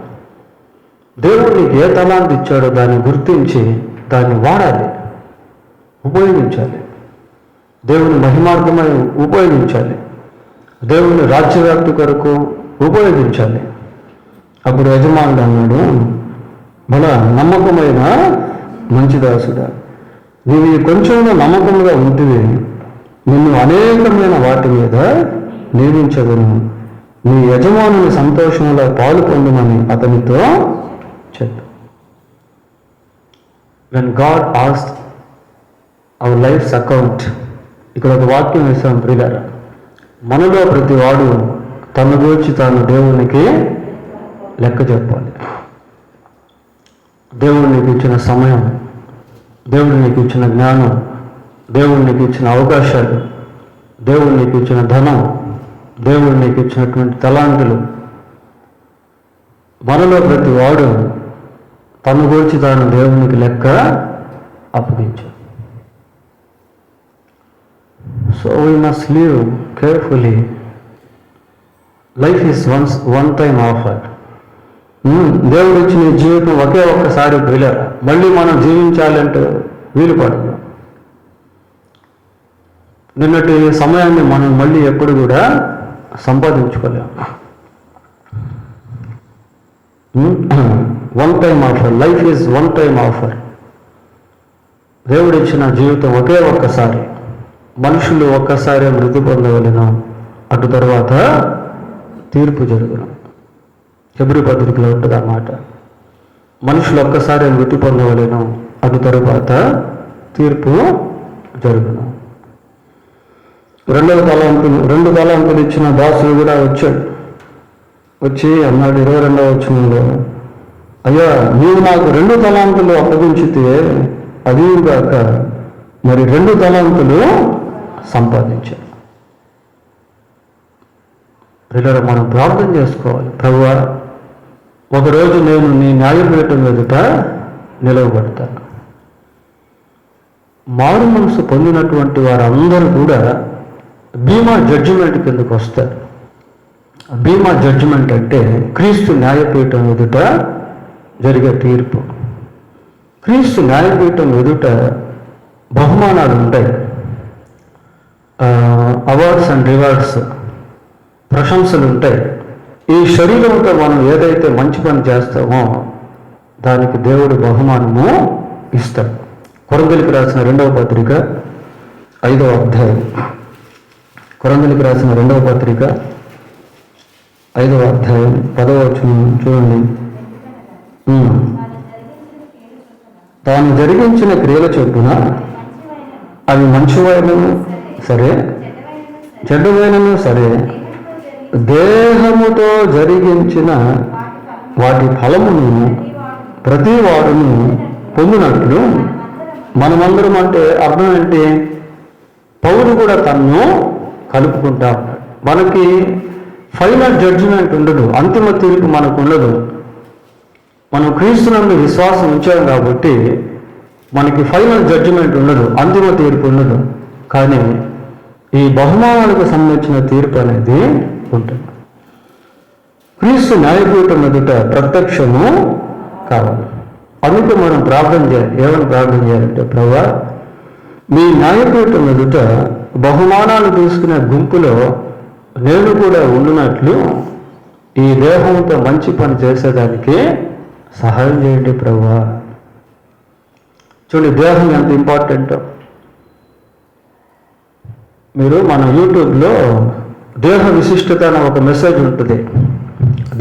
దేవుడు నీకు ఏ తలాంతి ఇచ్చాడో దాన్ని గుర్తించి దాన్ని వాడాలి, ఉపయోగించాలి. దేవుని మహిమార్థమై ఉపయోగించాలి. దేవుని రాజ్యవ్యాప్తి కొరకు ఉపయోగించాలి. అప్పుడు యజమానుడు అన్నాడు, మన నమ్మకమైన మంచి దాసుడా, నీవు ఈ కొంచెంలో నమ్మకంగా ఉంటుంది, నిన్ను అనేకమైన వాటి మీద నియమించదును, నీ యజమానుని సంతోషంలో పాలు పొందమని అతనితో చెప్పు. When God asked our life's account, ఇక్కడ ఒక వాక్యం వేసాం ప్రియులారా, మనలో ప్రతి వాడు తన గురించి తాను దేవునికి లెక్క చెప్పాలి. దేవుడు నీకు ఇచ్చిన సమయం, దేవుడు నీకు ఇచ్చిన జ్ఞానం, దేవుడు నీకు ఇచ్చిన అవకాశాలు, దేవుడు నీకు ఇచ్చిన ధనం, దేవుడు నీకు ఇచ్చినటువంటి తలాంతులు, మనలో ప్రతి వాడు తన గురించి తాను దేవునికి లెక్క అప్పగించాడు. So we must live carefully. Life is one time offer. దేవుడు ఇచ్చిన జీవితం ఒకే ఒక్కసారి వెళ్ళారు, మళ్ళీ మనం జీవించాలంటే వీలు పడదు. నిన్నటి సమయాన్ని మనం మళ్ళీ ఎప్పుడు కూడా సంపాదించుకోలేము. One time offer. Life is one time offer. దేవుడు ఇచ్చిన జీవితం ఒకే ఒక్కసారి. మనుషులు ఒక్కసారి మృతి పొందవలెను, అటు తర్వాత తీర్పు జరుగును. హెబ్రీ పత్రికలో ఉంటుంది అన్నమాట. మనుషులు ఒక్కసారి మృతి పొందవలెను, అటు తరువాత తీర్పు జరుగును. 2 తలాంతులు ఇచ్చిన దాసుడు కూడా వచ్చాడు. వచ్చి అన్నాడు 22వ వచనంలో, అయ్యా నీవు నాకు 2 తలాంతులు అప్పగించితే అది కాక మరి 2 తలాంతులు సంపాదించాడు. పిల్లలు మనం ప్రార్థన చేసుకోవాలి, ప్రభువా ఒకరోజు నేను నీ న్యాయపీఠం ఎదుట నిలవబడతాను. మారు మనసు పొందినటువంటి వారందరూ కూడా బీమా జడ్జిమెంట్ కిందకు వస్తారు. బీమా జడ్జిమెంట్ అంటే క్రీస్తు న్యాయపీఠం ఎదుట జరిగే తీర్పు. క్రీస్తు న్యాయపీఠం ఎదుట బహుమానాలు ఉంటాయి, అవార్డ్స్ అండ్ రివార్డ్స్, ప్రశంసలు ఉంటాయి. ఈ శరీరంతో మనం ఏదైతే మంచి పని చేస్తామో దానికి దేవుడు బహుమానము ఇస్తాడు. కొరింథీయులకు రాసిన 2వ పత్రిక 5వ అధ్యాయం. కొరింథీయులకు రాసిన 2వ పత్రిక 5వ అధ్యాయం 10వ వచనం చూడండి. తాను జరిగించిన క్రియల చొప్పున అవి మంచివైనను సరే చెడ్డవైనను సరే దేహముతో జరిగించిన వాటి ఫలమును ప్రతి వాడును పొందినట్లు మనమందరం, అంటే అర్థం ఏంటి, పౌలు కూడా తన్ను కలుపుకుంటా ఉన్నాడు. మనకి ఫైనల్ జడ్జిమెంట్ ఉండదు, అంతిమ తీర్పు మనకు ఉండదు. మనం క్రీస్తునందు విశ్వాసం ఉంచాం కాబట్టి మనకి ఫైనల్ జడ్జిమెంట్ ఉండదు, అంతిమ తీర్పు ఉండదు. కానీ ఈ బహుమానాలకు సంబంధించిన తీర్పు అనేది ఉంటుంది. క్రీస్తు న్యాయపీఠం ఎదుట ప్రత్యక్షము కావాలి. అందుకే మనం ప్రార్థన చేయాలి. ఏమని ప్రార్థన చేయాలంటే, ప్రభువా మీ న్యాయపీఠం ఎదుట బహుమానాలు తీసుకునే గుంపులో నేను కూడా ఉండునట్లు ఈ దేహంతో మంచి పని చేసేదానికి సహాయం చేయండి ప్రభువా. చూడండి, దేహం ఎంత ఇంపార్టెంటో. మీరు మన యూట్యూబ్లో దేహ విశిష్టత అనే ఒక మెసేజ్ ఉంటుంది.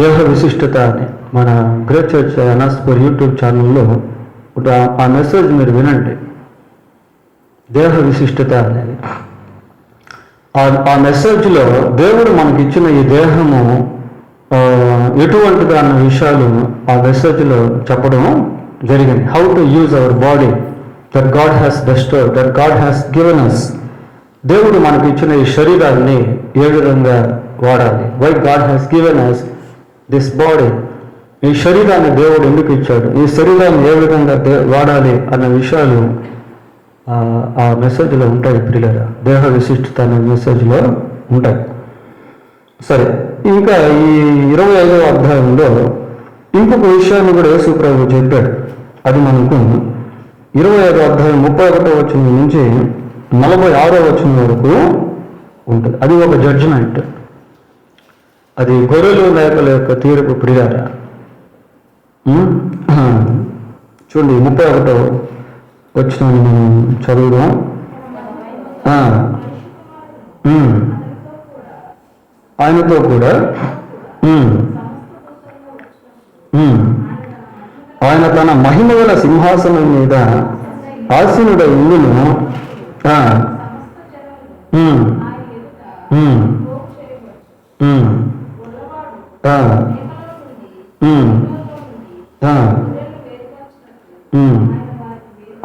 దేహ విశిష్టత అని మన గ్రేట్ చర్చ్ అనాస్పూర్ యూట్యూబ్ ఛానల్లో ఆ మెసేజ్ మీరు వినండి. దేహ విశిష్టత అనేది. ఆ మెసేజ్లో దేవుడు మనకిచ్చిన ఈ దేహము ఎటువంటిది అన్న విషయాలు ఆ మెసేజ్లో చెప్పడం జరిగింది. How to use our body that God has bestowed, that God has given us. దేవుడు మనకి ఇచ్చిన ఈ శరీరాన్ని ఏ విధంగా వాడాలి, why God has given us this body. ఈ శరీరాన్ని దేవుడు ఎందుకు ఇచ్చాడు, ఈ శరీరాన్ని ఏ విధంగా వాడాలి అన్న విషయాలు ఆ మెసేజ్లో ఉంటాయి ప్రియులారా. దేహ విశిష్టత అనే మెసేజ్లో ఉంటాయి. సరే, ఇంకా ఈ 25వ అధ్యాయంలో ఇంకొక విషయాన్ని కూడా యేసు ప్రభువు చెప్పాడు. అది మనకు 25వ అధ్యాయం 31వ వచనం నుంచి 46వ వచనం వరకు ఉంటుంది. అది ఒక జడ్జిమెంట్. అది గొర్రెలు మేకల యొక్క తీర్పు ప్రియులారా. చూడండి 31వ వచనాన్ని మనం చదువుదాం. ఆయనతో కూడా ఆయన తన మహిమ గల సింహాసనం మీద ఆసీనుడై ఉండును.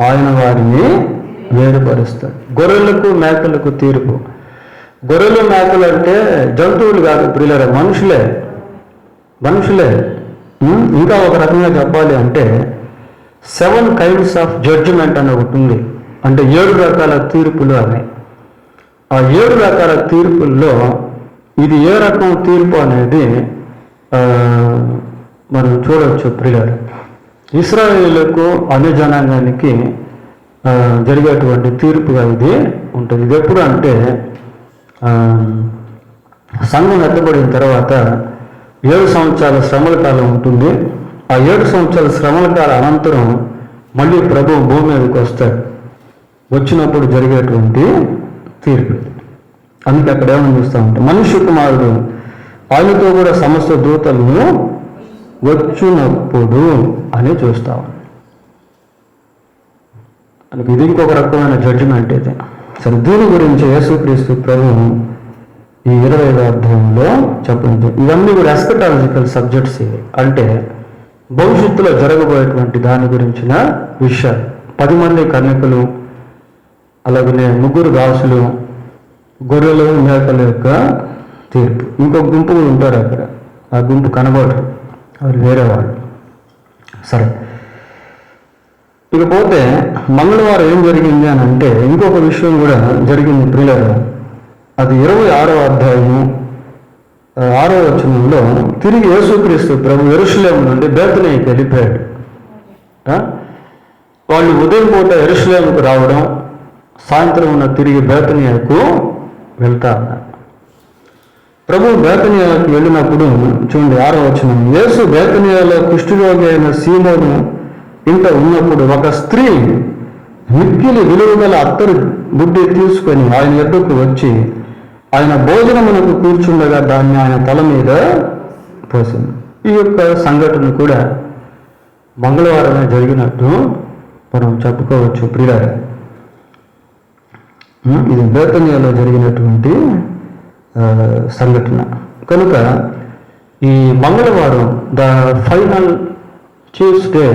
ఆయన వారిని వేరుపరుస్తాడు. గొర్రెలకు మేకలకు తీర్పు. గొర్రెలు మేకలు అంటే జంతువులు కాదు ప్రియులారా, మనుషులే. ఇంకా ఒక రకంగా చెప్పాలి అంటే 7 kinds ఆఫ్ జడ్జిమెంట్ అని ఒకటి ఉంది. అంటే 7 రకాల తీర్పులు అని. ఆ 7 రకాల తీర్పుల్లో ఇది ఏ రకం తీర్పు అనేది మనం చూడవచ్చు ప్రియులారా. ఇశ్రాయేలుకు అన్ని జనాంగానికి జరిగేటువంటి తీర్పుగా ఇది ఉంటుంది. ఇది ఎప్పుడు అంటే సంఘం ఎత్తబడిన తర్వాత 7 సంవత్సరాల శ్రమల కాలం ఉంటుంది. ఆ 7 సంవత్సరాల శ్రమల కాలం అనంతరం మళ్ళీ ప్రభువు భూమి మీదకి వస్తాడు. వచ్చినప్పుడు జరిగేటువంటి తీర్పు. అందుకే అక్కడ ఏమని చూస్తూ ఉంటాం, మనుష్య కుమారుడు ఆయనతో కూడా సమస్త దూతలను వచ్చినప్పుడు అని చూస్తా ఉన్నాం. ఇది ఇంకొక రకమైన జడ్జిమెంట్ ఇది. సరే, దీని గురించి యేసుక్రీస్తు ప్రభువు ఈ 25వ అధ్యాయంలో చెప్పండి. ఇవన్నీ కూడా ఎస్కటాలజికల్ సబ్జెక్ట్స్ ఇవి. అంటే భవిష్యత్తులో జరగబోయేటువంటి దాని గురించిన విషయాలు. 10 మంది కన్యకలు, అలాగనే 3 దాసులు, గొర్రెలు మేకల యొక్క తీర్పు. ఇంకొక గుంపు ఉంటారు అక్కడ. ఆ గుంపు కనబడరు, అది వేరే వాళ్ళు. సరే, ఇకపోతే మంగళవారం ఏం జరిగింది అని అంటే ఇంకొక విషయం కూడా జరిగింది ప్రియులారా. అది 26వ అధ్యాయము 6వ వచనంలో తిరిగి యేసుక్రీస్తు ప్రభు యెరూషలేము నుండి బేతనీకి వెళ్ళిపోయాడు. వాళ్ళు ఉదయం పూట యెరూషలేముకు రావడం, సాయంత్రం తిరిగి బేతనీయకు వెళ్తా ఉన్నారు. ప్రభు బేతనీయకు వెళ్ళినప్పుడు చూడండి 6వ వచనం, యేసు బేతనీయలో కుష్ఠరోగి అయిన సీమోను ఇంట ఉన్నప్పుడు ఒక స్త్రీ మిక్కిలి విలువగల అత్తరు బుడ్డి తీసుకొని ఆయన ఎద్దుకు వచ్చి ఆయన భోజనమునకు కూర్చుండగా దాన్ని ఆయన తల మీద పోసింది. ఈ యొక్క సంఘటన కూడా మంగళవారమే జరిగినట్టు మనం చెప్పుకోవచ్చు ప్రియులారా. ఇది బేతనీయలో జరిగినటువంటి సంఘటన కనుక ఈ మంగళవారం the final Tuesday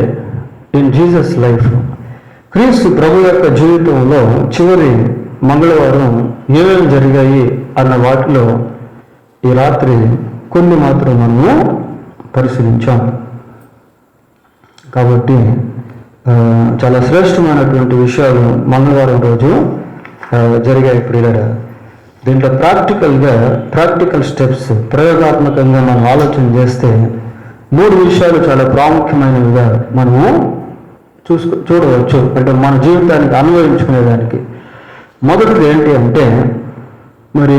in Jesus life, క్రీస్తు ప్రభు యొక్క జీవితంలో చివరి మంగళవారం ఏమేమి జరిగాయి అన్న వాటిలో ఈ రాత్రి కొన్ని మాత్రం మనము పరిశీలించాం. కాబట్టి చాలా శ్రేష్టమైనటువంటి విషయాలు మంగళవారం రోజు జరిగాయి ప్రియులారా. దీంట్లో ప్రాక్టికల్ స్టెప్స్ ప్రయోగాత్మకంగా మనం ఆలోచన చేస్తే 3 విషయాలు చాలా ప్రాముఖ్యమైనవిగా మనము చూడవచ్చు. అంటే మన జీవితానికి అన్వయించుకునేదానికి. మొదటిది ఏంటి అంటే మరి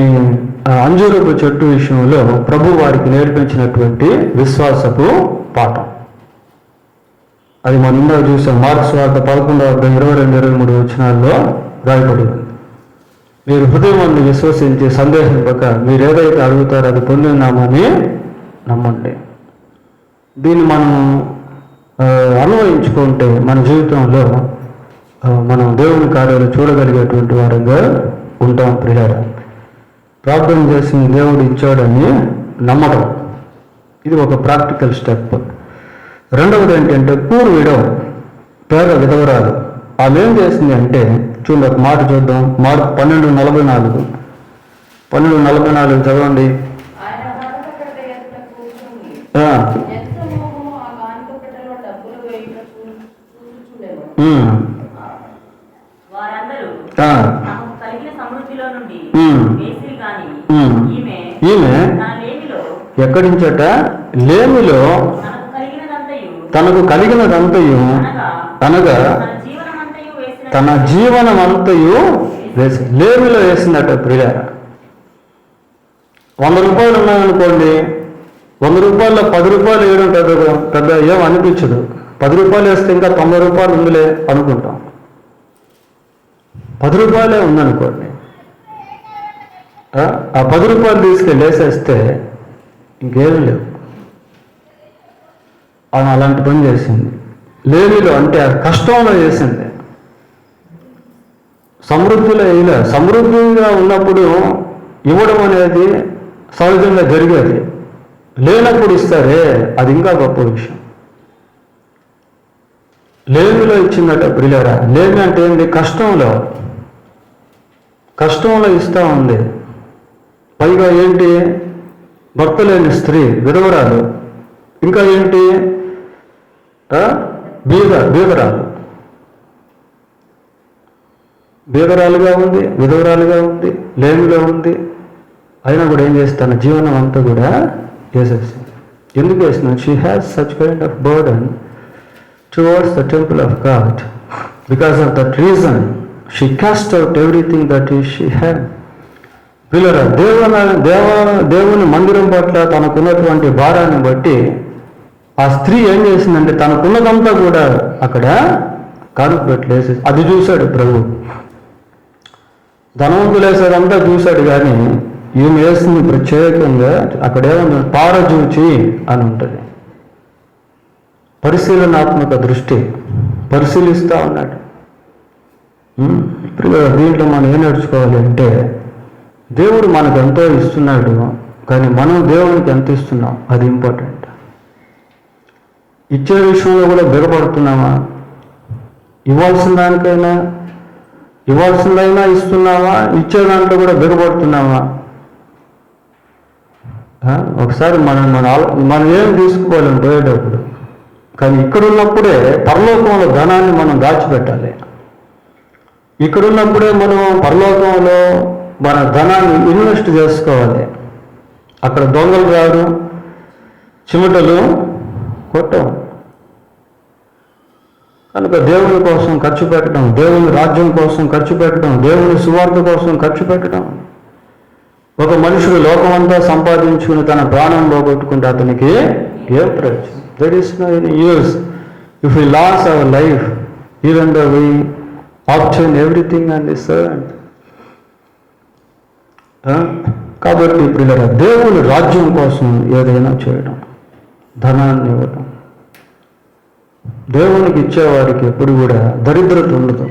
అంజూరపు చెట్టు విషయంలో ప్రభు వారికి నేర్పించినటువంటి విశ్వాసపు పాఠం. అది మనం ఇందాక చూసాం. మార్క్స్ వార్త 11వ అధ్యాయం 22-23 వచనాల్లో రాయబడి ఉంది. మీరు హృదయం అందు విశ్వసించి సందేహింపక మీరు ఏదైతే అడుగుతారో అది పొందినామని నమ్మండి. దీన్ని మనం అన్వయించుకుంటే మన జీవితంలో మనం దేవుని కార్యాలు చూడగలిగేటువంటి వారంగా ఉంటాం ప్రియులారా. ప్రార్థన చేసిన దేవుడు ఇచ్చాడని నమ్మడం, ఇది ఒక ప్రాక్టికల్ స్టెప్. రెండవది ఏంటంటే పూర్ విడవ, పేద విధవరాలు. ఆమె ఏం చేసింది అంటే, చూడండి ఒక మాట చూద్దాం. 12:44 చదవండి. ఈమె ఎక్కడించట లేమిలో తనకు కలిగినదంతయు అనగా తన జీవనమంతయు వేసి లేమిలో వేసిందట ప్రియారా. 100 రూపాయలు ఉన్నాయనుకోండి, 100 రూపాయల్లో 10 రూపాయలు వేయడం పెద్ద ఏం అనిపించదు. 10 రూపాయలు వేస్తే ఇంకా 90 రూపాయలు ఉందిలే అనుకుంటాం. 10 రూపాయలే ఉందనుకోండి, ఆ 10 రూపాయలు తీసుకెళ్ళి వేసేస్తే ఇంకేమీ లేవు. ఆమె అలాంటి పని చేసింది. లేమిలో అంటే కష్టంలో చేసింది, సమృద్ధిలో వేయలే. సమృద్ధిగా ఉన్నప్పుడు ఇవ్వడం అనేది సహజంగా జరిగేది. లేనప్పుడు ఇస్తారే, అది ఇంకా గొప్ప విషయం. లేమిలో ఇచ్చిందట ప్రియులారా. లేమి అంటే ఏంటి? కష్టంలో ఇస్తూ ఉంది. పైగా ఏంటి? భర్త లేని స్త్రీ, విధవరాలు. ఇంకా ఏంటి? బీదరాలుగా ఉంది, విధవరాలుగా ఉంది, లేమిలో ఉంది. అయినా కూడా ఏం చేస్తాను, జీవనం అంతా కూడా వేసేసింది. ఎందుకు వేస్తున్నాను? She has such kind of burden towards the temple of God. Because of that reason she cost out everything that is she had. పిల్లరా, దేవుని మందిరం పట్ల తనకున్నటువంటి భారాన్ని బట్టి ఆ స్త్రీ ఏం చేసిందంటే తనకున్నదంతా కూడా అక్కడ కానుకపెట్టలేసి, అది చూశాడు ప్రభు. ధనవంతులు వేసేదంతా చూశాడు, కానీ ఈమె వేసింది ప్రత్యేకంగా అక్కడ ఏమన్నా పారజూచి అని ఉంటుంది. పరిశీలనాత్మక దృష్టి, పరిశీలిస్తూ ఉన్నాడు. ఇప్పుడు దీంట్లో మనం ఏం నేర్చుకోవాలి అంటే, దేవుడు మనకు ఎంతో ఇస్తున్నాడు, కానీ మనం దేవునికి ఎంత ఇస్తున్నాం అది ఇంపార్టెంట్. ఇచ్చే విషయంలో కూడా బిగపడుతున్నామా? ఇవ్వాల్సిందైనా ఇస్తున్నావా? ఇచ్చే దాంట్లో కూడా బిగపడుతున్నావా? ఒకసారి మనం ఏం తీసుకోలేం పోయేటప్పుడు, కానీ ఇక్కడున్నప్పుడే పరలోకంలో ధనాన్ని మనం దాచిపెట్టాలి. ఇక్కడున్నప్పుడే మనం పరలోకంలో మన ధనాన్ని ఇన్వెస్ట్ చేసుకోవాలి. అక్కడ దొంగలు రారు, చిమటలు కొట్టం. కనుక దేవుని కోసం ఖర్చు పెట్టడం, దేవుని రాజ్యం కోసం ఖర్చు పెట్టడం, దేవుని సువార్త కోసం ఖర్చు పెట్టడం. ఒక మనుషుడు లోకమంతా సంపాదించుకుని తన ప్రాణం పోగొట్టుకుంటే అతనికి ఏం ప్రయోజనం? That is no any use if we lose our life even though we obtain everything on this earth. కాబట్టి ఇప్పుడు దేవుని రాజ్యం కోసం ఏదైనా చేయడం, ధనాన్ని ఇవ్వడం. దేవునికి ఇచ్చేవాడికి ఎప్పుడు కూడా దరిద్రత ఉండదు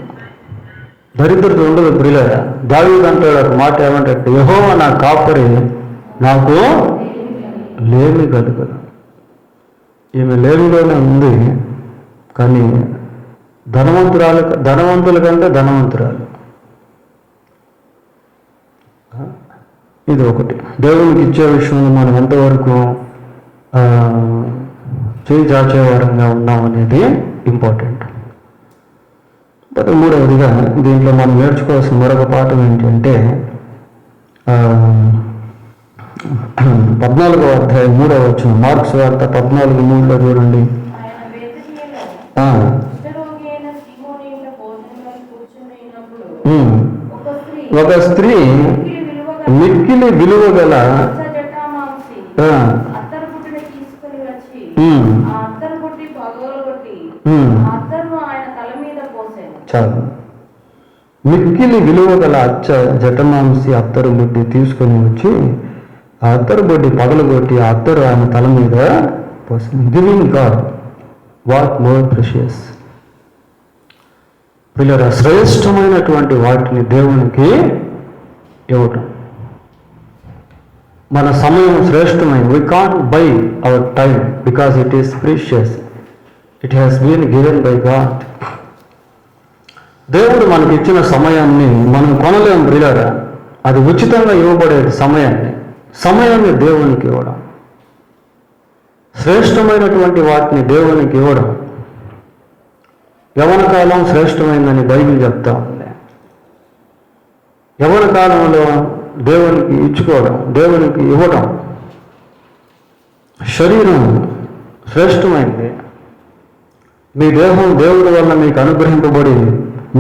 ప్రియులారా. దావీదు అంటాడు ఒక మాట, ఏమంటే, యెహోవా నా కాపరి, నాకు లేమి కలుగదు. ఈమె లేమిలోనే ఉంది, కానీ ధనవంతుల కంటే ధనవంతురాలు. ఇది ఒకటి. దేవునికి ఇచ్చే విషయంలో మనం ఎంతవరకు చేయి చాచేవారంగా ఉన్నామనేది ఇంపార్టెంట్. మూడవదిగా దీంట్లో మనం నేర్చుకోవాల్సిన మరొక పాఠం ఏంటంటే 14వ అధ్యాయం 3వ వచనం, మార్క్స్ వార్త 14:3 చూడండి. ఒక స్త్రీ మిక్కిలి విలువ గల చాలు, మిక్కిలి విలువ గల జటమాంసి అత్తరు బొడ్డి తీసుకొని వచ్చి ఆ అత్తరు బొడ్డి పగలగొట్టి ఆ అత్తరు ఆయన తల మీద పోసింది. Giving God what more precious. పిల్లరా, శ్రేష్టమైనటువంటి వాటిని దేవునికి ఇవ్వటం. మన సమయం శ్రేష్టమైనది. We can't buy our time because it is precious. It has been given by God. దేవుడు మనకి ఇచ్చిన సమయాన్ని మనం కొనలేం పిల్లరా. అది ఉచితంగా ఇవ్వబడేది. సమయాన్ని దేవునికి ఇవ్వడం, శ్రేష్టమైనటువంటి వాటిని దేవునికి ఇవ్వడం. యవ్వన కాలం శ్రేష్టమైందని బైబిల్ చెప్తా ఉంది. యవ్వన కాలంలో దేవునికి ఇచ్చుకోవడం, దేవునికి ఇవ్వడం. శరీరం శ్రేష్టమైంది. మీ దేహం దేవుడి వల్ల మీకు అనుగ్రహింపబడి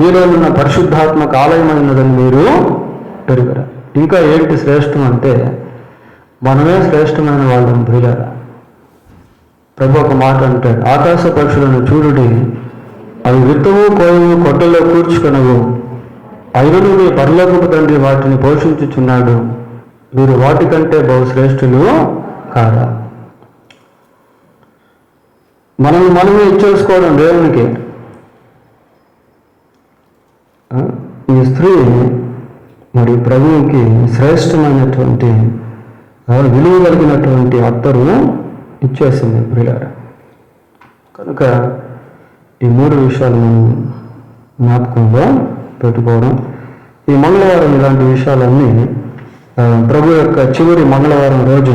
మీలో ఉన్న పరిశుద్ధాత్మక ఆలయమైనదని మీరు ఎరుగరా. ఇంకా ఏంటి శ్రేష్టం అంటే మనమే శ్రేష్టమైన వాళ్ళం ప్రియులారా. ప్రభు ఒక మాట అంటాడు, ఆకాశ పక్షులను చూడుడి, అవి విత్తవు కోయవు కొట్టలో కూర్చుకొనవు, అయినను మీ పరలోకపు తండ్రి వాటిని పోషించుచున్నాడు, మీరు వాటికంటే బహుశ్రేష్ఠులు కాదా. మనమే ఇచ్చేసుకోవడం దేవునికి. ఈ స్త్రీ మరి ప్రభువుకి శ్రేష్టమైనటువంటి విలువ కలిగినటువంటి అత్తరు ఇచ్చేసింది ప్రియులారా. కనుక ఈ 3 విషయాలు మనం జ్ఞాపకంలో పెట్టుకోవడం. ఈ మంగళవారం ఇలాంటి విషయాలన్నీ ప్రభు యొక్క చివరి మంగళవారం రోజు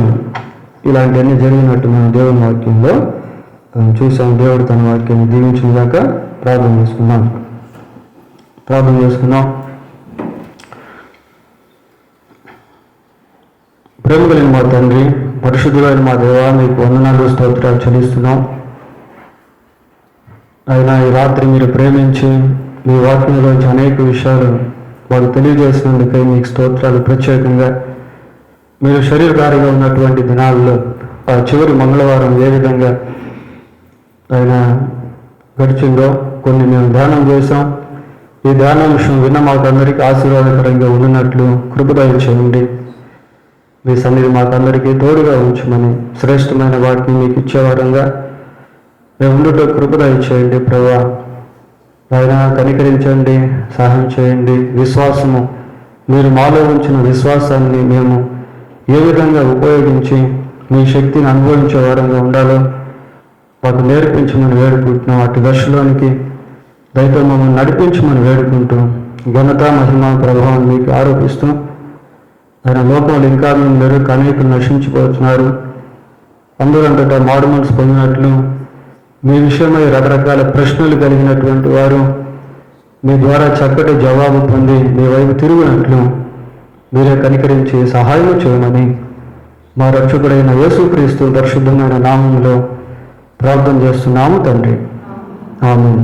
ఇలాంటివన్నీ జరిగినట్టు మనం దేవుని వాక్యంలో చూసాం. దేవుడు తన వాక్యాన్ని దీవించిన దాకా ప్రార్థన చేసుకున్నాం. ప్రేమ కలిగిన మా తండ్రి, పరిశుద్ధులైన మా దేవా, మీకు వందనాలు స్తోత్రాలు చెల్లిస్తున్నాం. అయినా ఈ రాత్రి మీరు ప్రేమించి మీ వాక్యంలోంచి అనేక విషయాలు వాళ్ళు తెలియజేసినందుకై మీకు స్తోత్రాలు. ప్రత్యేకంగా మీరు శరీరధారిగా ఉన్నటువంటి దినాల్లో ఆ చివరి మంగళవారం ఏ విధంగా ఆయన గడిచిందో కొన్ని మేము ధ్యానం చేశాం. ఈ ధ్యానాంశం విన్న మాకందరికీ ఆశీర్వాదకరంగా ఉన్నట్లు కృపదయ చేయండి. మీ సన్నిధి మాకందరికీ తోడుగా ఉంచమని, శ్రేష్టమైన వాటిని మీకు ఇచ్చేవారంగా మేము ఉండుట కృపదయ చేయండి. ప్రభువా, ఆయన కనికరించండి, సహాయం చేయండి. విశ్వాసము, మీరు మాలో ఉంచిన విశ్వాసాన్ని మేము ఏ విధంగా ఉపయోగించి మీ శక్తిని అనుభవించే వారంగా ఉండాలో మాకు నేర్పించమని వేడుకుంటున్నాం. అటు దశలోనికి దయతో మమ్మల్ని నడిపించమని వేడుకుంటూ ఘనత, మహిమ, ప్రభావం మీకు ఆరోపిస్తూ, ఆయన లోకంలో ఇంకా మీరు అనేకులు నశించిపోతున్నారు, అందరంతటా మారు మనసు పొందినట్లు మీ విషయమై రకరకాల ప్రశ్నలు కలిగినటువంటి వారు మీ ద్వారా చక్కటి జవాబు పొంది మీ వైపు తిరిగినట్లు మీరే కనికరించి సహాయం చేయమని మా రక్షకుడైన యేసుక్రీస్తు పరిశుద్ధమైన నామంలో ప్రార్థన చేస్తున్నాము తండ్రి. ఆమేన్.